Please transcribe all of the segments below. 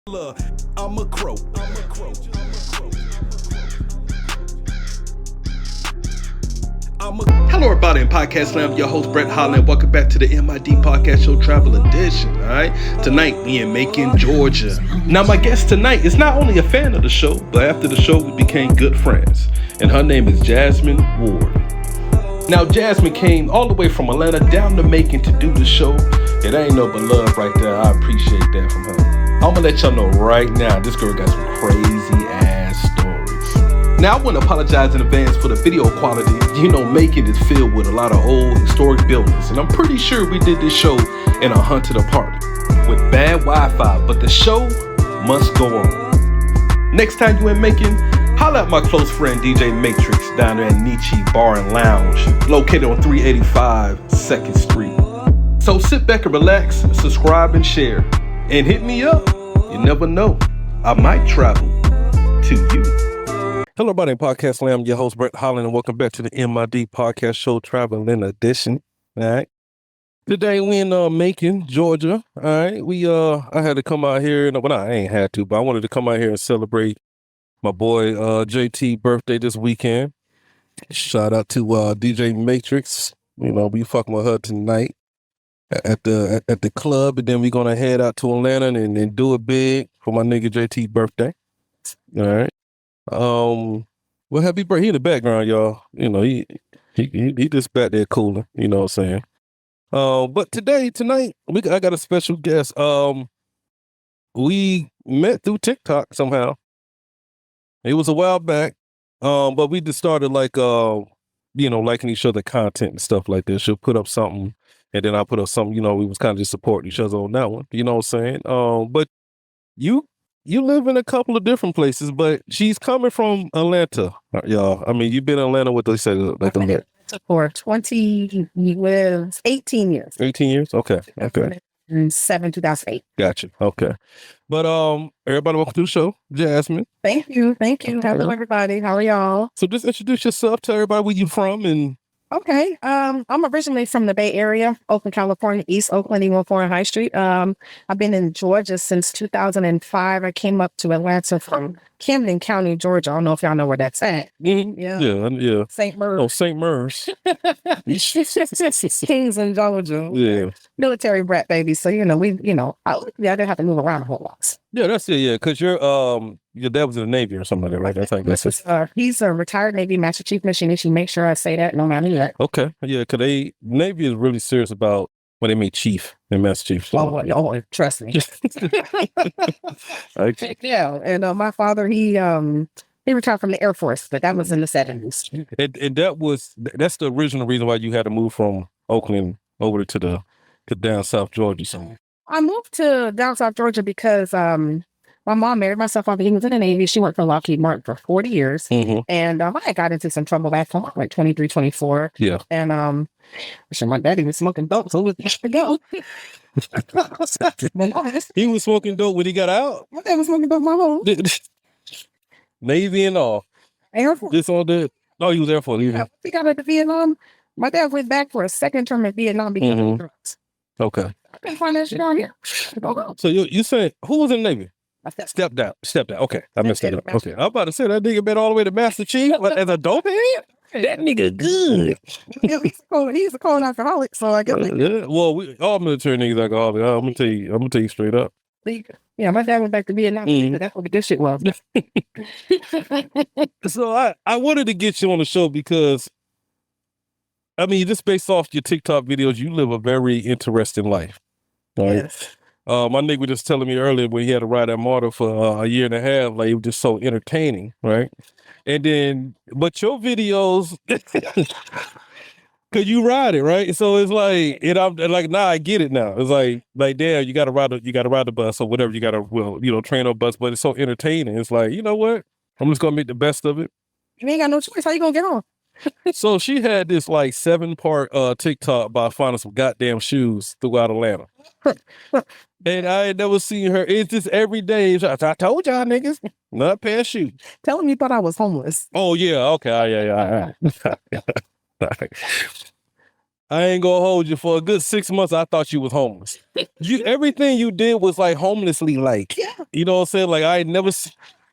I'm a crow. Hello, everybody in Podcast Land. Your host, Brett Holland. Welcome back to the MID Podcast Show Travel Edition. All right. Tonight, we in Macon, Georgia. Now, my guest tonight is not only a fan of the show, but after the show, we became good friends. And her name is Jasmine Ward. Now, Jasmine came all the way from Atlanta down to Macon to do the show. It ain't no but love right there. I appreciate that from her. I'm gonna let y'all know right now, this girl got some crazy ass stories. Now, I want to apologize in advance for the video quality. You know, Macon is filled with a lot of old historic buildings, and I'm pretty sure we did this show in a haunted apartment with bad Wi-Fi, but the show must go on. Next time you in Macon, holla at my close friend DJ Matrix down there at Nietzsche Bar and Lounge, located on 385 2nd Street. So sit back and relax, subscribe and share, and hit me up. You never know, I might travel to you. Hello, everybody in Podcast Land. I'm your host, Brett Holland, and welcome back to the MID Podcast Show Traveling Edition. All right. Today we in Macon, Georgia. All right. I had to come out here. Well, I ain't had to, but I wanted to come out here and celebrate my boy JT birthday this weekend. Shout out to DJ Matrix. You know, we fucking with her tonight at the club, and then we're gonna head out to Atlanta and do it big for my nigga JT birthday. All right. Well, happy birthday. He in the background, y'all. You know, he just back there cooling. You know what I'm saying? But tonight, I got a special guest. We met through TikTok somehow. It was a while back. But we just started liking each other content and stuff like this. She'll put up something, and then I put up something. You know, we was kind of just supporting each other on that one. You know what I'm saying? But you live in a couple of different places, but she's coming from Atlanta, y'all. I mean, you've been in Atlanta, what they say, like a for 18 years. 18 years? Okay. 2008. Gotcha. Okay. But everybody welcome to the show. Jasmine. Thank you. Hello, everybody. How are y'all? So just introduce yourself, tell everybody where you from. And okay. I'm originally from the Bay Area, Oakland, California, East Oakland, 114 High Street. I've been in Georgia since 2005. I came up to Atlanta from Camden County, Georgia. I don't know if y'all know where that's at. Mm-hmm. Yeah. St. Mers. Oh, St. Mers. Kings in Georgia. Yeah. Military brat baby. So, I didn't have to move around a whole lot. Yeah, that's it. Yeah, because your dad was in the Navy or something like that, right? That's it. He's a retired Navy Master Chief Machinist. You make sure I say that no matter what. Okay. Yeah, because Navy is really serious about when they mean chief and Master Chief. So. Oh, trust me. Okay. Yeah, and my father, he retired from the Air Force, but that was in the 70s. And that's the original reason why you had to move from Oakland over to down South Georgia. So. I moved to down South Georgia because my mom married my stepfather. He was in the Navy. She worked for Lockheed Martin for 40 years. Mm-hmm. And I got into some trouble back home, like 23, 24. Yeah. And my daddy was smoking dope, so it was to go. He was smoking dope when he got out? My dad was smoking dope my home. Navy and all. Air Force. Just on the... No, he was Air Force. Yeah, he got into Vietnam. My dad went back for a second term in Vietnam because of drugs. Okay. I couldn't find that shit on here. So you said, who was in the Navy? Stepped out. Okay. I missed that. Okay. I'm about to say that nigga been all the way to Master Chief as a dope head? That nigga good. He's a cold alcoholic, so I guess. Well, we all military niggas alcoholic. I'm gonna tell you straight up. Yeah, my dad went back to Vietnam. That's what this shit was. So I wanted to get you on the show because, I mean, just based off your TikTok videos, you live a very interesting life. Right? Yes. My nigga was just telling me earlier when he had to ride that motor for a year and a half, like it was just so entertaining, right? And then, but your videos, cause you ride it, right? So it's like, I'm like, nah, I get it now. It's like, damn, you gotta ride the bus or whatever. You gotta, train on bus, but it's so entertaining. It's like, you know what? I'm just gonna make the best of it. You ain't got no choice. How you gonna get on? So she had this like 7-part TikTok about finding some goddamn shoes throughout Atlanta. And I had never seen her. It's just every day. I told y'all niggas, not a pair of shoes. Tell him you thought I was homeless. Oh, yeah. Okay. Yeah. I ain't gonna hold you for a good 6 months. I thought you was homeless. Everything you did was like homelessly, like, Yeah. you know what I'm saying? Like I ain't never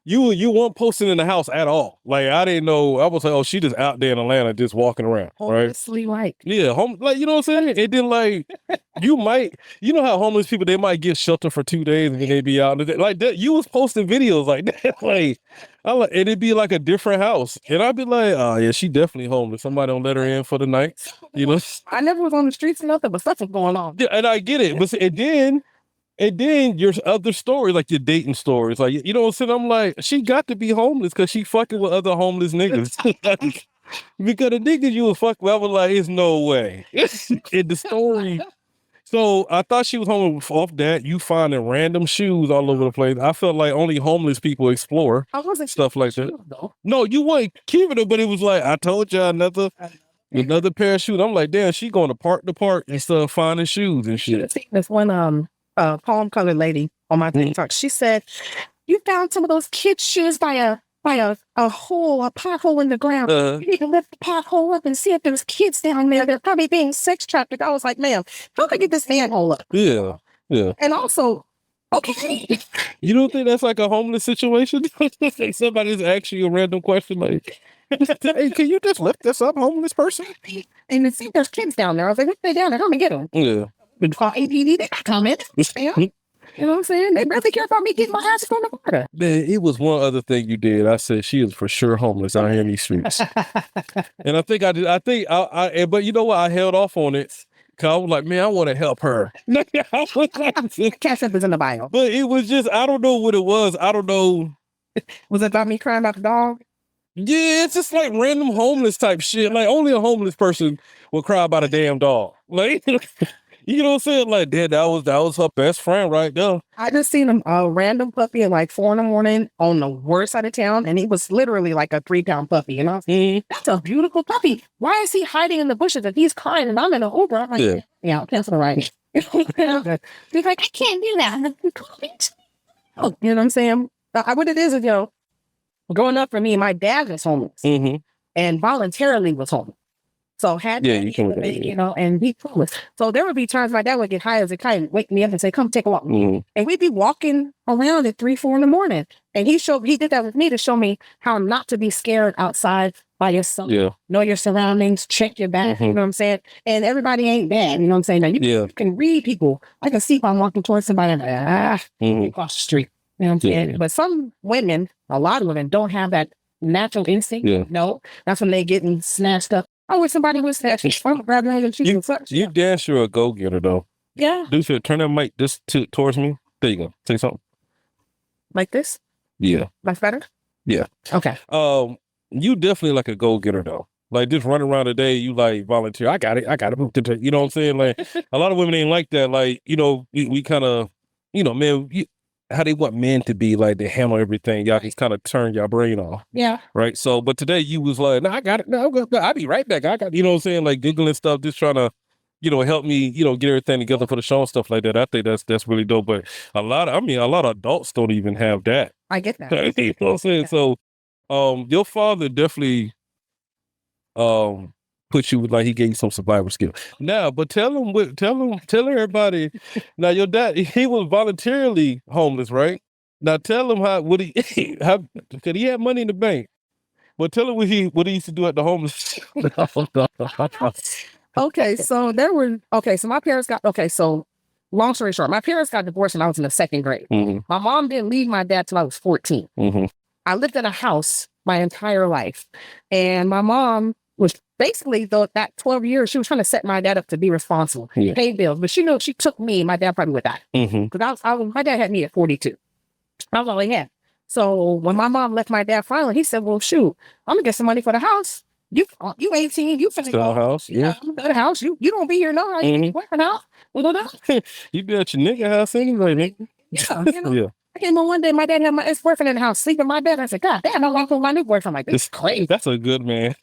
you weren't posting in the house at all. Like I didn't know. I was like, oh, she just out there in Atlanta just walking around, right? Honestly, like, Yeah, like you know what I'm saying? It didn't like you know how homeless people they might get shelter for 2 days and then they be out like that. You was posting videos like that, like and it'd be like a different house, and I'd be like, oh yeah, she definitely homeless. Somebody don't let her in for the night, you know. I never was on the streets or nothing, but stuff was going on. Yeah, and I get it, but and then your other stories, like your dating stories, like you know what I'm saying? I'm like, she got to be homeless because she fucking with other homeless niggas. Because the niggas you was fucking with, I was like, there's no way. In the story. So I thought she was homeless off that. You finding random shoes all over the place. I felt like only homeless people explore stuff like that. No, you weren't keeping it, but it was like, I told you another pair of shoes. I'm like, damn, she going to park instead of finding shoes and shit. This one palm colored lady on my TikTok. She said, you found some of those kids' shoes by a pothole in the ground. You need to lift the pothole up and see if there's kids down there. They're probably being sex trafficked. I was like, ma'am, how can I get this manhole up? Yeah. And also, okay. You don't think that's like a homeless situation? Somebody's asking you a random question like, hey, can you just lift this up, homeless person? And see, there's kids down there. I was like, if they're down there, come and get them. Yeah. We call APD, they come in. You know what I'm saying? They really care about me getting my ass from the water. Man, it was one other thing you did. I said she is for sure homeless out here in these streets. And I think I did. But you know what? I held off on it. Cause I was like, man, I want to help her. Cash App is in the bio. But it was just, I don't know what it was. I don't know. Was it about me crying about the dog? Yeah, it's just like random homeless type shit. Like only a homeless person will cry about a damn dog. Like, you know what I'm saying? Like that was her best friend right there. I just seen a random puppy at like 4 a.m. on the worst side of town, and he was literally like a 3-pound puppy. You know, that's a beautiful puppy. Why is he hiding in the bushes if he's crying and I'm in an Uber? I'm like, yeah, I'll cancel the ride. He's like, I can't do that. You know what I'm saying? What it is, growing up for me, my dad was homeless and voluntarily was homeless. So and he homeless. So there would be times my dad would get high as a kite and wake me up and say, come take a walk. And we'd be walking around at 3, 4 a.m. And he did that with me to show me how not to be scared outside by yourself. Yeah. Know your surroundings, check your back, you know what I'm saying? And everybody ain't bad, you know what I'm saying? Now you can read people. I can see if I'm walking towards somebody and across the street. You know what I'm saying? But some women, a lot of women, don't have that natural instinct. Yeah. No, that's when they getting snatched up. I wish somebody was snatching. You damn sure a go-getter though. Yeah. Dude, turn that mic just towards me. There you go. Say something. Like this? Yeah. That's better? Yeah. Okay. You definitely like a go-getter though. Like just running around today, you like volunteer. I got it. I got to move to. You know what I'm saying? Like a lot of women ain't like that. Like we kind of, man. How they want men to be, like they handle everything. Y'all just kind of turn your brain off. Yeah. Right. So, but today you was like, no, I got it. No, I'll be right back. I got, you know what I'm saying? Like Googling stuff, just trying to, help me, get everything together for the show and stuff like that. I think that's really dope. But a lot of adults don't even have that. I get that. You know what I'm saying? Yeah. So, your father definitely, put you like he gave you some survival skill. Now, but tell everybody. Now, your dad, he was voluntarily homeless, right? Now, tell him because he had money in the bank. But tell him what he used to do at the homeless. Okay, so my parents so long story short, my parents got divorced when I was in the 2nd grade. My mom didn't leave my dad till I was 14. I lived in a house my entire life, and my mom was basically that 12 years, she was trying to set my dad up to be responsible, pay bills. But she knew if she took me, my dad probably would die. Because my dad had me at 42. I was all he had. So when my mom left my dad finally, he said, well, shoot, I'm going to get some money for the house. You 18, you finna go. House, yeah. I'm at the house. You don't be here now. You working out. We'll go down. You be at your nigga house anyway, nigga. Yeah. Yeah. I came on one day, my dad had my ex-boyfriend in the house, sleeping in my bed. I said, God damn, I walked with my new boyfriend. I'm like, this is crazy. That's a good man.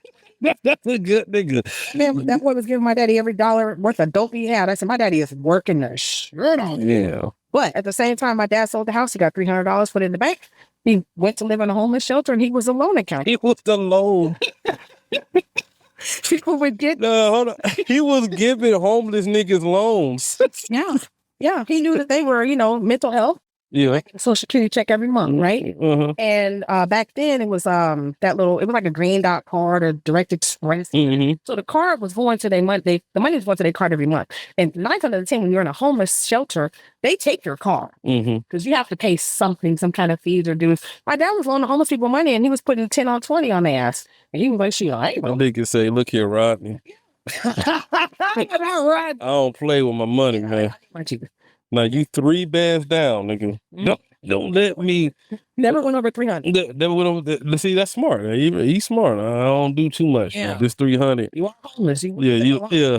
That's a good nigga. Man, that boy was giving my daddy every dollar worth of dope he had. I said, my daddy is working the shirt on. Yeah. But at the same time, my dad sold the house. He got $300 put in the bank. He went to live in a homeless shelter, and he was a loan account. He was the loan. People would get. No, hold on. He was giving homeless niggas loans. Yeah. Yeah. He knew that they were, mental health. Yeah. Social Security check every month, right? Uh-huh. And back then it was it was like a green dot card or direct express. Mm-hmm. So the card was going to their money. The money was going to their card every month. And 9 times out of 10, when you're in a homeless shelter, they take your card because you have to pay something, some kind of fees or dues. My dad was loaning homeless people money, and he was putting 10 on 20 on their ass. And he was like, "Shit, I ain't." That nigga say, "Look here, Rodney. I don't play with my money, man. Now you 3 bands down, nigga. Don't let me." Never went over 300. Never went over. See, that's smart. He's smart. I don't do too much. Yeah. Just 300. You are homeless. Yeah.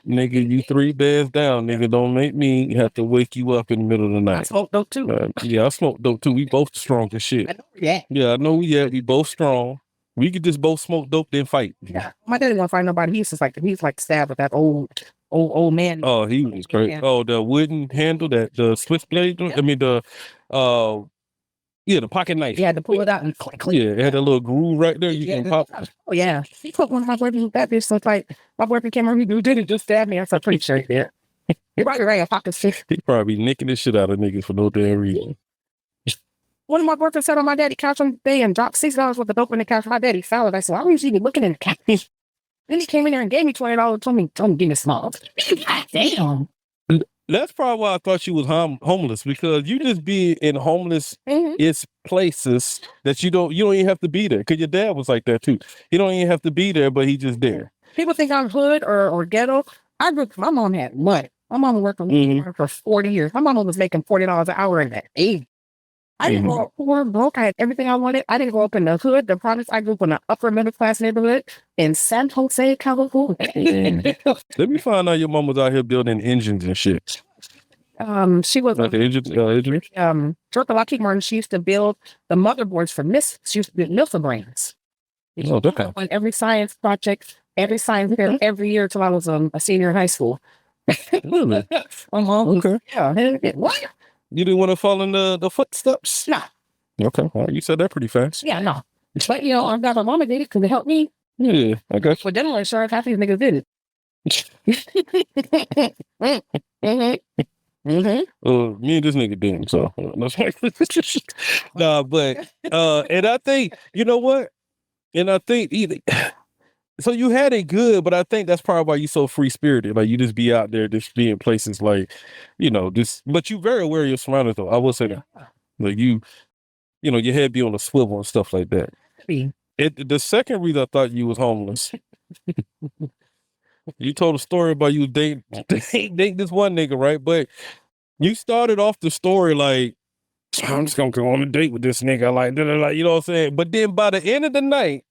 Nigga, you 3 bands down, nigga. Don't make me have to wake you up in the middle of the night. I smoke dope too. Yeah, I smoke dope too. We both strong as shit. I know, yeah. Yeah, I know. We both strong. We could just both smoke dope, then fight. Yeah. My dad didn't want to fight nobody. He's like stabbed with that old man. Oh, he was crazy. Yeah. Oh, the wooden handle, the Swiss blade. Yeah. I mean the pocket knife. You had to pull it out and click. Yeah, it had a little groove right there. You can pop. Oh yeah. He put one of my boyfriends with that bitch. So it's like my boyfriend came over, he didn't just stab me. I said, pretty sure he did. He probably ran a pocket fist. He probably nicking the shit out of niggas for no damn reason. One of my boyfriends sat on my daddy's couch on the day and dropped $6 worth of dope in the couch. My daddy found it. I said, why were you even looking in the couch? Then he came in there and gave me $20. Told me, give me small. Damn. That's probably why I thought you was homeless, because you just be in homeless places that you don't even have to be there. Because your dad was like that too. He don't even have to be there, but he just there. People think I'm hood or ghetto. My mom had money. My mom worked for 40 years. My mom was making $40 an hour in that age. I didn't grow up poor, broke. I had everything I wanted. I didn't grow up in the hood. The projects, I grew up in an upper middle class neighborhood in San Jose, California. Let me find out your mom was out here building engines and shit. She was like the engines. Georgia Lockheed Martin. She used to build the motherboards for she used to build Milsa brains. Oh, okay. On every science project, every science fair, every year till I was a senior in high school. Really? Okay. Yeah. What? You didn't want to fall in the footsteps? No. Okay. All right. You said that pretty fast. Yeah, no. But, I'm glad my mama did it because it helped me. Yeah, I guess. But dental insurance, half these niggas did it. Me and this nigga didn't, so that's right. Nah, but and I think, you know what? And I think so you had it good, but I think that's probably why you so free spirited. Like you just be out there, just be in places like, but you very aware of your surroundings though. I will say that. Like your head be on a swivel and stuff like that. The second reason I thought you was homeless, you told a story about you dating this one nigga, right? But you started off the story like, I'm just gonna go on a date with this nigga, like, you know what I'm saying? But then by the end of the night,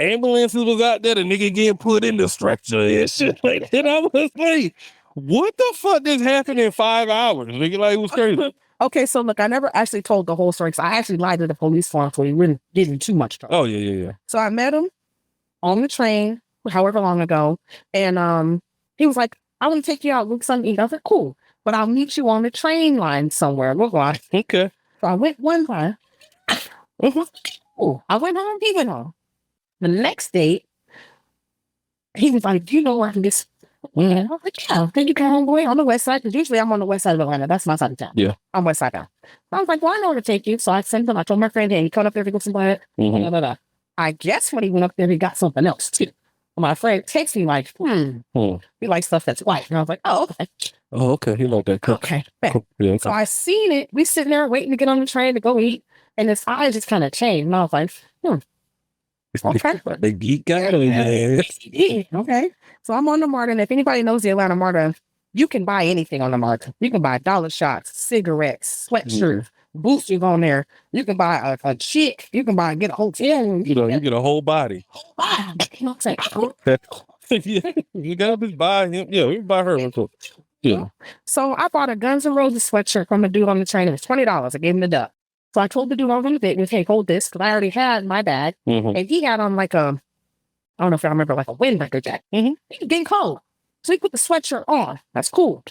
ambulances was out there, the nigga getting put in the stretcher and shit like that. I was like, what the fuck just happened in 5 hours? Nigga, like, it was crazy. Okay, so look, I never actually told the whole story because I actually lied to the police for him, so he really didn't too much trouble. Oh, yeah. So I met him on the train, however long ago, and he was like, I want to take you out, look something eat. I was like, cool, but I'll meet you on the train line somewhere. Look like. Okay. So I went one time. I went home, he went home. The next day, he was like, do you know where I can get I was like, yeah, can you come home, boy, on the west side? Because usually I'm on the west side of Atlanta. That's my side of town. Yeah. I'm west side town. I was like, well, I know where to take you. So I sent him. I told my friend, hey, he come up there to go somewhere. I guess when he went up there, he got something else too. My friend texted me like, he likes stuff that's white. And I was like, oh, okay. Oh, okay. He like that. Okay. Cool. Yeah, okay. So I seen it. We sitting there waiting to get on the train to go eat. And his eyes just kind of changed. And I was like, okay. The geek guy. Okay. So I'm on the MARTA, and if anybody knows the Atlanta MARTA, you can buy anything on the MARTA. You can buy dollar shots, cigarettes, sweatshirts, boosters on there. You can buy a chick. You can get a hotel. You get a whole body. You know what I'm saying? Yeah, you gotta just buy him. Yeah, we can buy her. Yeah. So I bought a Guns N' Roses sweatshirt from the dude on the train. It was $20. I gave him the duck. So I told the dude I was on the date with, hey, hold this, because I already had my bag. And he had on like I don't know if I remember, like a windbreaker jacket. He was getting cold. So he put the sweatshirt on. That's cool.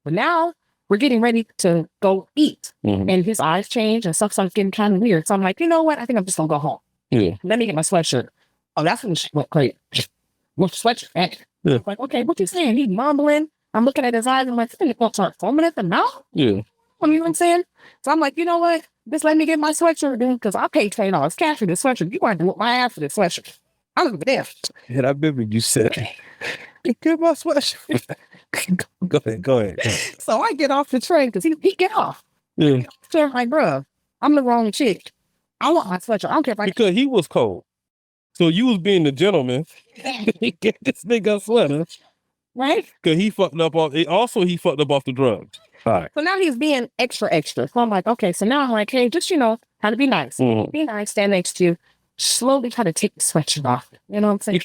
But now we're getting ready to go eat. And his eyes changed and stuff starts getting kind of weird. So I'm like, you know what? I think I'm just going to go home. Yeah. Let me get my sweatshirt. Oh, that's when she went crazy. What's sweatshirt at? Yeah. Like, okay, what you saying? He's mumbling. I'm looking at his eyes and I'm like, this gonna start foaming at the mouth. Yeah. You know what I'm saying? So I'm like, you know what? Just let me get my sweatshirt then, because I paid $10 cash for this sweatshirt. You want to whip my ass for this sweatshirt. I don't give a damn. And I remember you said, get my sweatshirt. Go ahead. So I get off the train because he get off. Yeah. So I'm like, bro, I'm the wrong chick. I want my sweatshirt. I don't care if I Because he was cold. So you was being the gentleman. Get this nigga a sweater. right? Because he fucked up off the drugs. All right. So now he's being extra. So I'm like, okay. So now I'm like, hey, just, how to be nice. Mhm. Be nice, stand next to you. Slowly try to take the sweatshirt off. You know what I'm saying?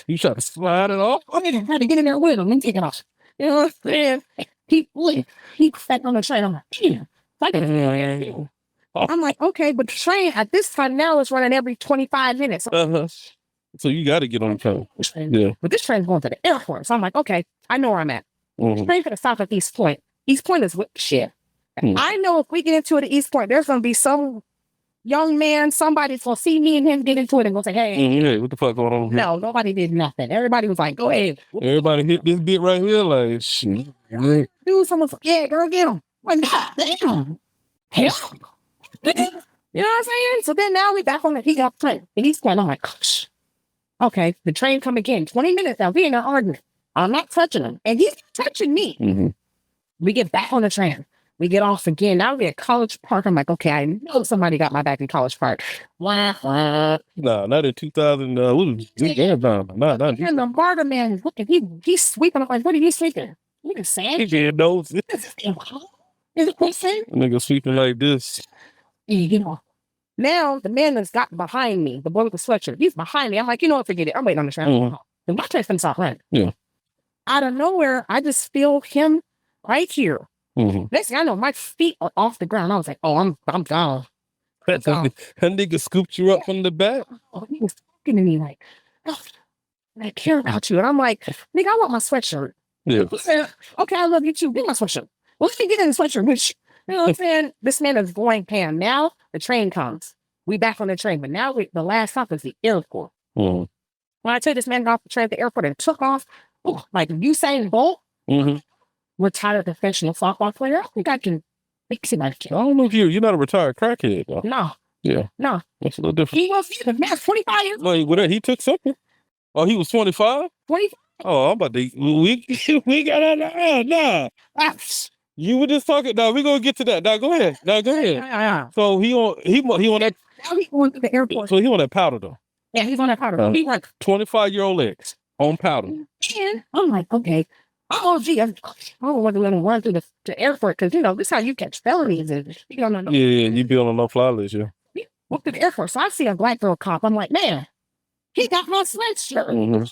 You try to slide it off? I had to get in there with him and take it off. You know what I'm saying? He sat on the train. I'm like, damn. I'm like, okay, but the train at this time now is running every 25 minutes. Uh-huh. So you got to get on the train. Yeah. But this train's going to the airport. So I'm like, okay, I know where I'm at. Mhm. Train for the stop at East Point. East Point is with shit. Hmm. I know if we get into the East Point, there's going to be some young man, somebody's going to see me and him get into it and go say, hey. Hey, what the fuck going on here? No, nobody did nothing. Everybody was like, go ahead. Everybody hit this bit right here like, shit. Dude, someone's like, yeah, girl, get him. Like, damn. Hell. You know what I'm saying? So then now we back on he got train. And he's going, I'm like, gosh. Okay, the train come again. 20 minutes now. We ain't not arguing. I'm not touching him. And he's touching me. Mm-hmm. We get back on the train. We get off again. Now we're at College Park. I'm like, okay, I know somebody got my back in College Park. Wah, wah. Nah, not in 2000. Not And the barber man is looking. He's sweeping. I'm like, what are you sweeping? Nigga sand? he didn't know. Is it quicksand? Nigga sweeping like this. You know. Now the man that's got behind me, the boy with the sweatshirt, he's behind me. I'm like, you know what, forget it. I'm waiting on the train. Mhm. And my train's finna stop running. Yeah. Out of nowhere, I just feel him right here. Mm-hmm. Next thing I know, my feet are off the ground. I was like, oh, I'm gone. That nigga scooped you up from the back. Oh, he was looking at me like, oh, I care about you. And I'm like, nigga, I want my sweatshirt. Yeah. He said, okay, I love you too. Get my sweatshirt. Well, let me get in the sweatshirt, bitch. You know what I'm saying? This man is going pan. Now the train comes. We back on the train, but now the last stop is the airport. Mm-hmm. When I tell you this man got off the train at the airport and took off, like Usain Bolt, Mm-hmm. retired professional softball player. I think I can fix it. I don't know if you're not a retired crackhead though. No. Yeah. No. That's a little different. He was the man, 25 years old. Like, he took something. Oh, he was 25? 25. Oh, I'm about to. We got out. Nah. You were just talking. Nah, we gonna get to that. Nah, go ahead. Yeah. So he on that. Now he's going to the airport. So he on that powder though. Yeah, he's on that powder. He like 25-year-old legs on powder. And I'm like, okay. Oh, gee, I don't want to let him run through the airport because, this is how you catch felonies. And you don't know. Yeah, you be on a no-fly list, yeah. He walked to the airport. So I see a black girl cop. I'm like, man, he got my sweatshirt. Mm-hmm.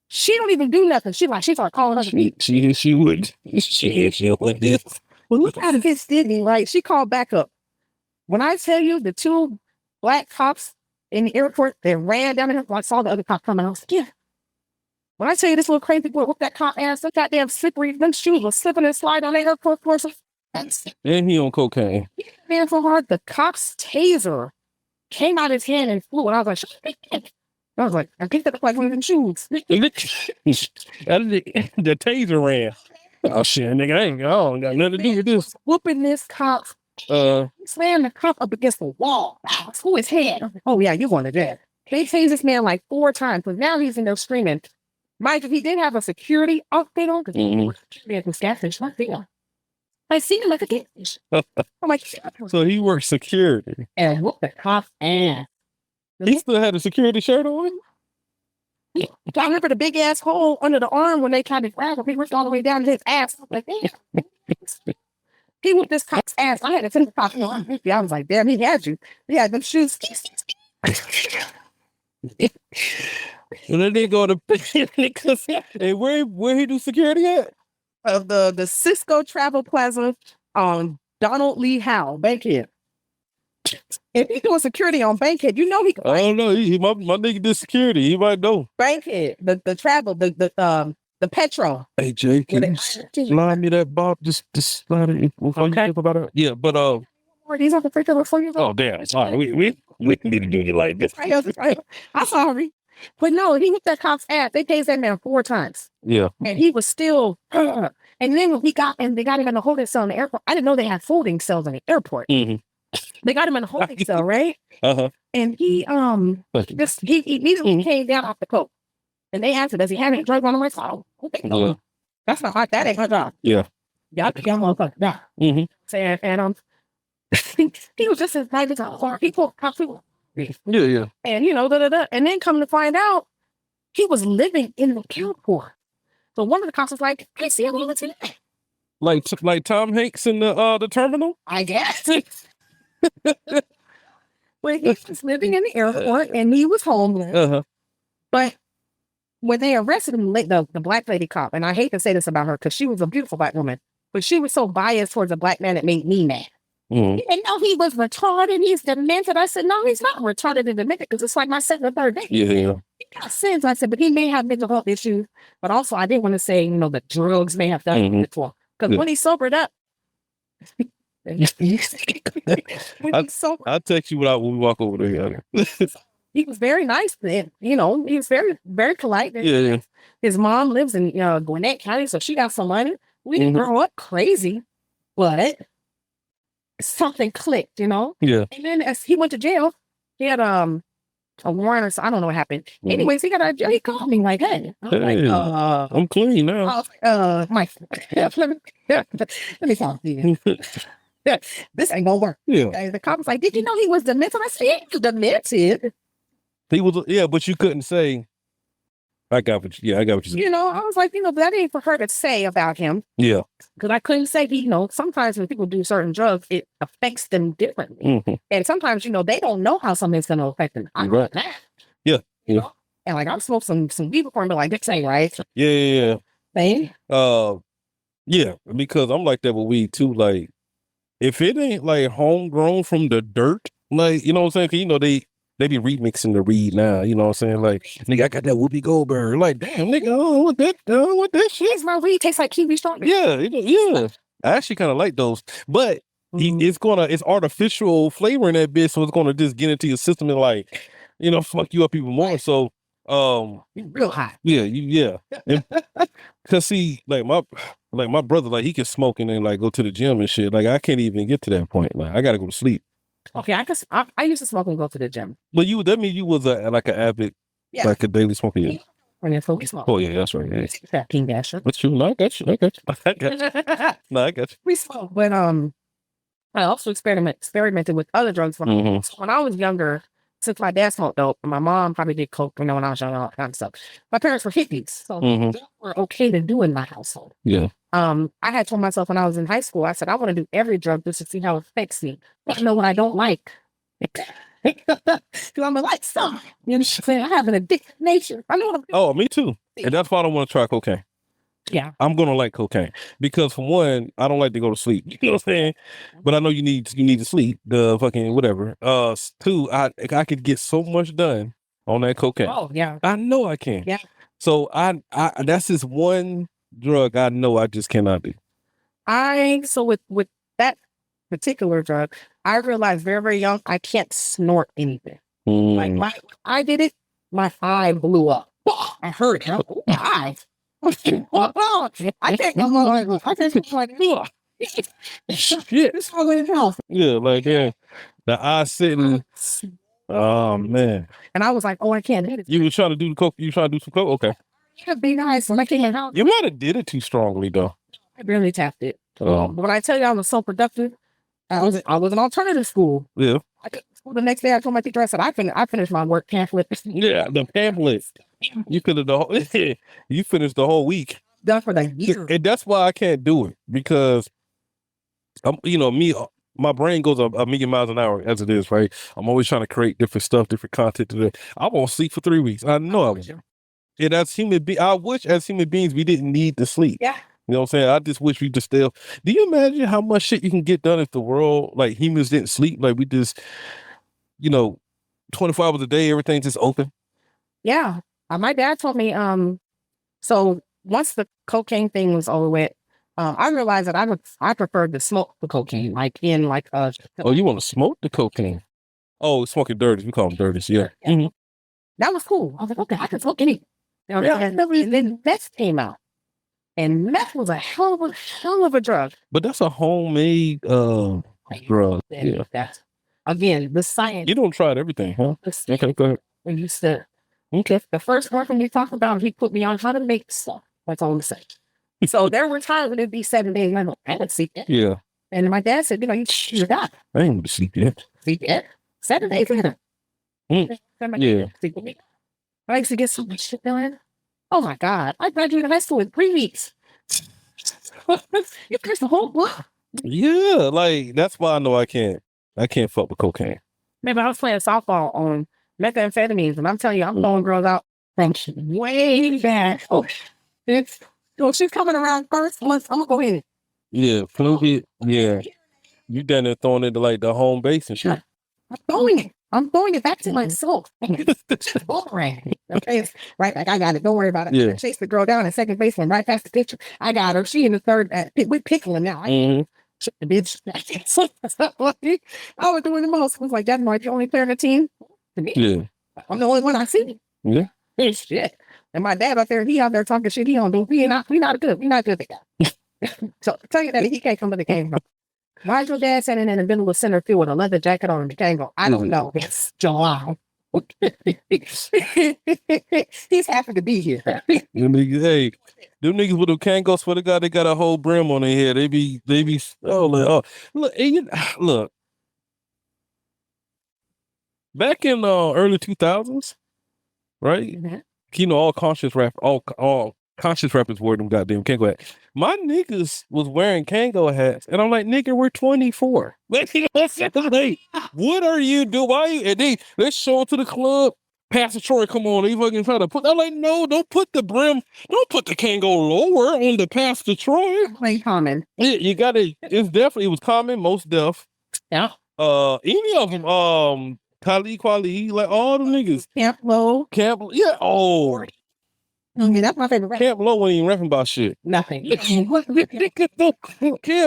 She don't even do nothing. She started calling us. She would. She would this. Well, look how this did me, right? She called back up. When I tell you the two black cops in the airport, they ran down the hill. I saw the other cop coming. I was like, yeah. When I tell you this little crazy boy whooped that cop ass, that goddamn slippery, them shoes was slipping and sliding on the airport floor. And he on cocaine. He ran so hard, the cop's taser came out his hand and flew. And I was like, shut up. I was like, I think that looked like one of them shoes. The taser ran. Oh shit, nigga, I don't got nothing to do with this. Whooping this cop. Slammed the cop up against the wall. To his head. Oh yeah, you're going to jail. They tased this man like 4 times, but now he's in there screaming. Mind you, he did have a security outfit on because he had this gas station. I see him like a gas station. I'm like, so he worked security. And whoop the cop ass. He still had a security shirt on? Yeah. I remember the big ass hole under the arm when they tried to grab him. He ripped all the way down to his ass. I was like, damn. He whooped this cop's ass. I had to send the cop. I was like, damn, he had you. He had them shoes. And then they go to hey, where he do security at? The Cisco Travel Plaza on Donald Lee Howe, Bankhead. If he's doing security on Bankhead, he can. I don't know. My nigga did security. He might know. Bankhead, the travel, the Petro. Hey Jay, can you slide me that Bob? Just slide it. Okay. About it. Yeah, but He's on the freaking before you go. Oh damn! Sorry, we need to do you like this. I'm sorry, but no, he whipped that cop's ass. They tased that man 4 times. Yeah, and he was still. And then when they got him in a holding cell in the airport. I didn't know they had holding cells in the airport. mm-hmm. They got him in a holding cell, right? And he he immediately came down off the coke. And they asked him, does he have any drugs on him? I said, oh, okay, no. That's not hot. That ain't my job. Yeah. Y'all motherfucker. Yeah. Mm-hmm. Saying, and he was just as nice as a people. Yeah. And and then come to find out, he was living in the airport. So one of the cops was like, "Hey, see, I'm living today." Like Tom Hanks in the terminal, I guess. Well, he was living in the airport and he was homeless. But when they arrested him, the black lady cop, and I hate to say this about her because she was a beautiful black woman, but she was so biased towards a black man that made me mad. And no, he was retarded. He's demented. I said, no, he's not retarded and demented because it's like my second or third day. Yeah. He got sins. I said, but he may have mental health issues. But also, I didn't want to say, the drugs may have done it for him. Because when he sobered up, I'll text you when we walk over there. He was very nice. And, he was very, very polite. Yeah. His mom lives in Gwinnett County, so she got some money. We didn't grow up crazy, but something clicked, Yeah. And then as he went to jail, he had a warrant or so. I don't know what happened. Anyways, he got out of jail. He called me like, "Hey, I'm clean now." I was like, Mike, let me talk to you. This ain't gonna work. Yeah. And the cop was like, "Did you know he was demented?" I said, "He was demented." He was, but you couldn't say. I got what you said. I was like, that ain't for her to say about him. Yeah. Because I couldn't say, sometimes when people do certain drugs, it affects them differently. And sometimes, they don't know how something's going to affect them. I know that. Yeah. And like, I've smoked some weed before and be like, this ain't right. Yeah. Thing. Yeah, because I'm like that with weed too. Like, if it ain't like homegrown from the dirt, like, you know what I'm saying? 'Cause, they be remixing the weed now, you know what I'm saying? Like, nigga, I got that Whoopi Goldberg. Like, damn, nigga, what that shit? My weed tastes like kiwi strawberry. Yeah. I actually kind of like those, but it's artificial flavor in that bitch, so it's gonna just get into your system and like, fuck you up even more. So, real hot. Yeah. Cause see, like my brother, like he can smoke and then like go to the gym and shit. Like I can't even get to that point. Like I gotta go to sleep. Okay, I used to smoke and go to the gym. But that means you was like an avid, like a daily smoker. Yeah. So we smoke. Oh yeah, that's right. Yeah. Fat King Dasher. But no, I got you. No, I got you. We smoke, but I also experimented with other drugs. So when I was younger, since my dad smoked dope, and my mom probably did coke, when I was young, all that kind of stuff. My parents were hippies, so they were okay to do in my household. Yeah. I had told myself when I was in high school, I said, I want to do every drug just to see how it affects me. I know what I don't like. Because I'm a like some. You know what I'm saying? I have an addictive nature. I know what I'm doing. Oh, me too. And that's why I don't want to try cocaine. Yeah. I'm gonna like cocaine. Because for one, I don't like to go to sleep. You know what I'm saying? But I know you need to sleep. The fucking whatever. Two, I could get so much done on that cocaine. Oh, yeah. I know I can. Yeah. So I that's just one drug I know I just cannot do. So with that particular drug, I realized very, very young, I can't snort anything. Like I did it, my eye blew up. I heard it. My eyes. I can't go on. I can't go on. Shit. It's all in the house. Yeah, like the eye sitting. Oh man. And I was like, I can't do it. You were trying to do the coke. You trying to do some coke? Okay. Yeah, be nice. When I came in the house. You might have did it too strongly though. I barely tapped it. But when I tell you I was so productive, I was in alternative school. Yeah. I got to school the next day. I told my teacher, I said, I finished my work pamphlet. Yeah, the pamphlet. You you finished the whole week. Done for the year. And that's why I can't do it because my brain goes a million miles an hour as it is, right? I'm always trying to create different stuff, different content. I won't sleep for 3 weeks. I know I won't. And as I wish as human beings we didn't need to sleep. Yeah. You know what I'm saying? I just wish we just still. Do you imagine how much shit you can get done if the world, like humans didn't sleep? Like we just, 24 hours a day, everything's just open. Yeah. My dad told me, so once the cocaine thing was over with, I realized that I preferred to smoke the cocaine, like in like Oh, you want to smoke the cocaine? Oh, smoking dirties. We call them dirties. Yeah. Mm-hmm. That was cool. I was like, okay, I can smoke anything. You know, and then meth came out, and meth was a hell of a drug. But that's a homemade drug. Yeah. That's again the science. You don't try everything, huh? Okay, go ahead. We used to. Okay. The first person we talked about, he put me on how to make stuff. That's all I'm saying. So there were times when it'd be 7 days. I didn't sleep yet. Yeah. And my dad said, you know, you got I ain't gonna sleep yet. sleep yet. 7 days later. Yeah. Sleep with me. I used to get so much shit done. Oh my God. I graduated high school in 3 weeks. You cursed the whole book. Yeah, like that's why I know I can't fuck with cocaine. Maybe I was playing softball on methamphetamines, and I'm telling you, I'm blowing girls out from way back. Oh, she's coming around first. I'm gonna go in. Yeah, fluid. Yeah, you down there throwing it to like the home base and shit. I'm throwing it back to myself. Boomerang. Okay, right back. I got it. Don't worry about it. Yeah. I chased the girl down at second base and right past the pitcher. I got her. She in the third. We're pickling now. Shit, the bitch. I was doing the most. I was like, that's my only player on the team. To me. Yeah. I'm the only one I see. Yeah. Shit. And my dad out there talking shit. He don't do. We not good. We not good at that. So tell you that he can't come to the game. Why is your dad standing in the middle of center field with a leather jacket on and the can't go? I don't know. It's July. He's happy to be here. Them niggas with them Kangos, swear to God, they got a whole brim on their head. They be look. Back in early 2000s, right? Mm-hmm. You know, all conscious rappers wore them goddamn Kango hats. My niggas was wearing Kango hats, and I'm like, nigga, we're 24. Like, what are you doing? Why you? And let's show up to the club. Pastor Troy, come on, they fucking try to put. I'm like, no, don't put the brim, don't put the Kango lower on the Pastor Troy. Like common. You gotta. It was common, most deaf. Yeah. Any of them, Khalid Kweli, like all the niggas. Camp Low. Yeah. Oh. Okay, that's my favorite. Camp Low when you rapping about shit. Nothing. Camp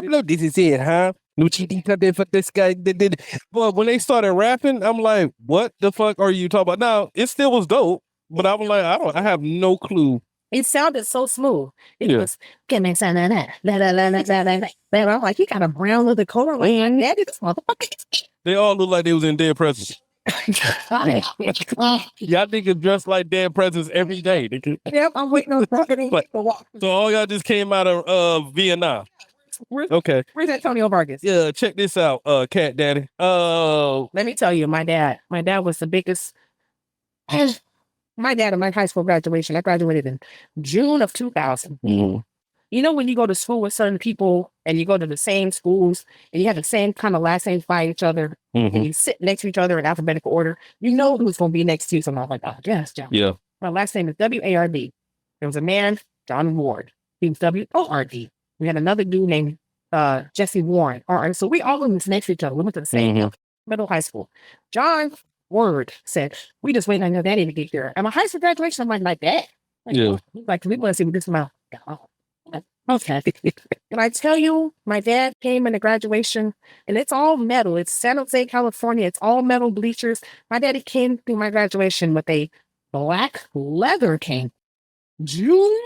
Low, this is it, huh? No cheating for this guy. But when they started rapping, I'm like, what the fuck are you talking about? Now, it still was dope, but I was like, I have no clue. It sounded so smooth. It was, can make sound of that. I'm like, he got a brown leather coat on. Like, that is motherfucker. They all look like they was in Dead Presidents. Y'all niggas dressed like Dead Presidents every day. Yep, I'm waiting on the But, so all y'all just came out of Vietnam. Okay. Where's Antonio Vargas? Yeah, check this out, Cat Daddy. Let me tell you, my dad was the biggest. My dad at my high school graduation, I graduated in June of 2000. Mm-hmm. You know, when you go to school with certain people and you go to the same schools and you have the same kind of last names by each other, and you sit next to each other in alphabetical order, you know who's going to be next to you. So I'm like, oh, yes, John. Yeah. My last name is W-A-R-D. There was a man, John Ward. He was W-O-R-D. We had another dude named Jesse Warren. So we all was next to each other. We went to the same middle high school. John Ward said, we just waiting on your daddy to get there. At my high school graduation, I'm like that. Like, we want to see what this about. Okay. Can I tell you, my dad came in the graduation, and it's all metal. It's San Jose, California. It's all metal bleachers. My daddy came through my graduation with a black leather cane. June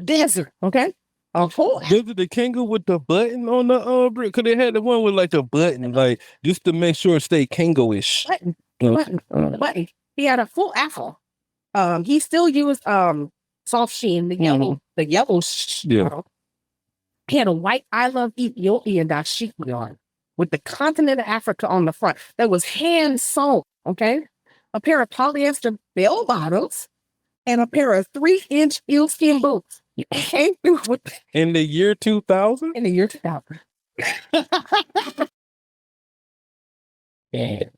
Desert. Okay. A whole. The Kango with the button on the brick, because they had the one with like the button, like just to make sure it stay Kango-ish. Button. He had a full afro. He still used soft sheen, the yellow, yeah. He had a white I Love Ethiopia dashiki on with the continent of Africa on the front that was hand sewn. Okay, a pair of polyester bell bottoms and a pair of 3-inch eelskin boots. Came through in the year 2000. In the year 2000. As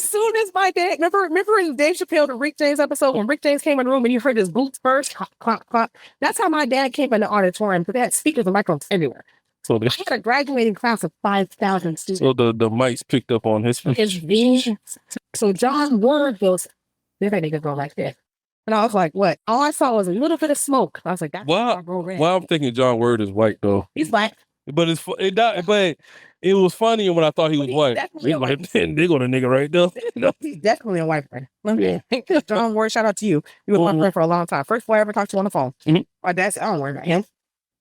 soon as my dad, remember in Dave Chappelle, the Rick James episode, when Rick James came in the room and you heard his boots first, clop, clop, clop. That's how my dad came in the auditorium, because they had speakers and microphones everywhere. So I had a graduating class of 5,000 students. So the mics picked up on his vision. So John Ward goes, they nigga go like this. And I was like, what? All I saw was a little bit of smoke. I was like, that's Marlboro Red. Well, I'm thinking John Word is white though. He's black. But but it was funny when I thought he was white. He's like, they go to nigga right there. He's definitely a white friend. John Ward, shout out to you. You were my friend for a long time. First boy I ever talked to on the phone. My dad said, I don't worry about him.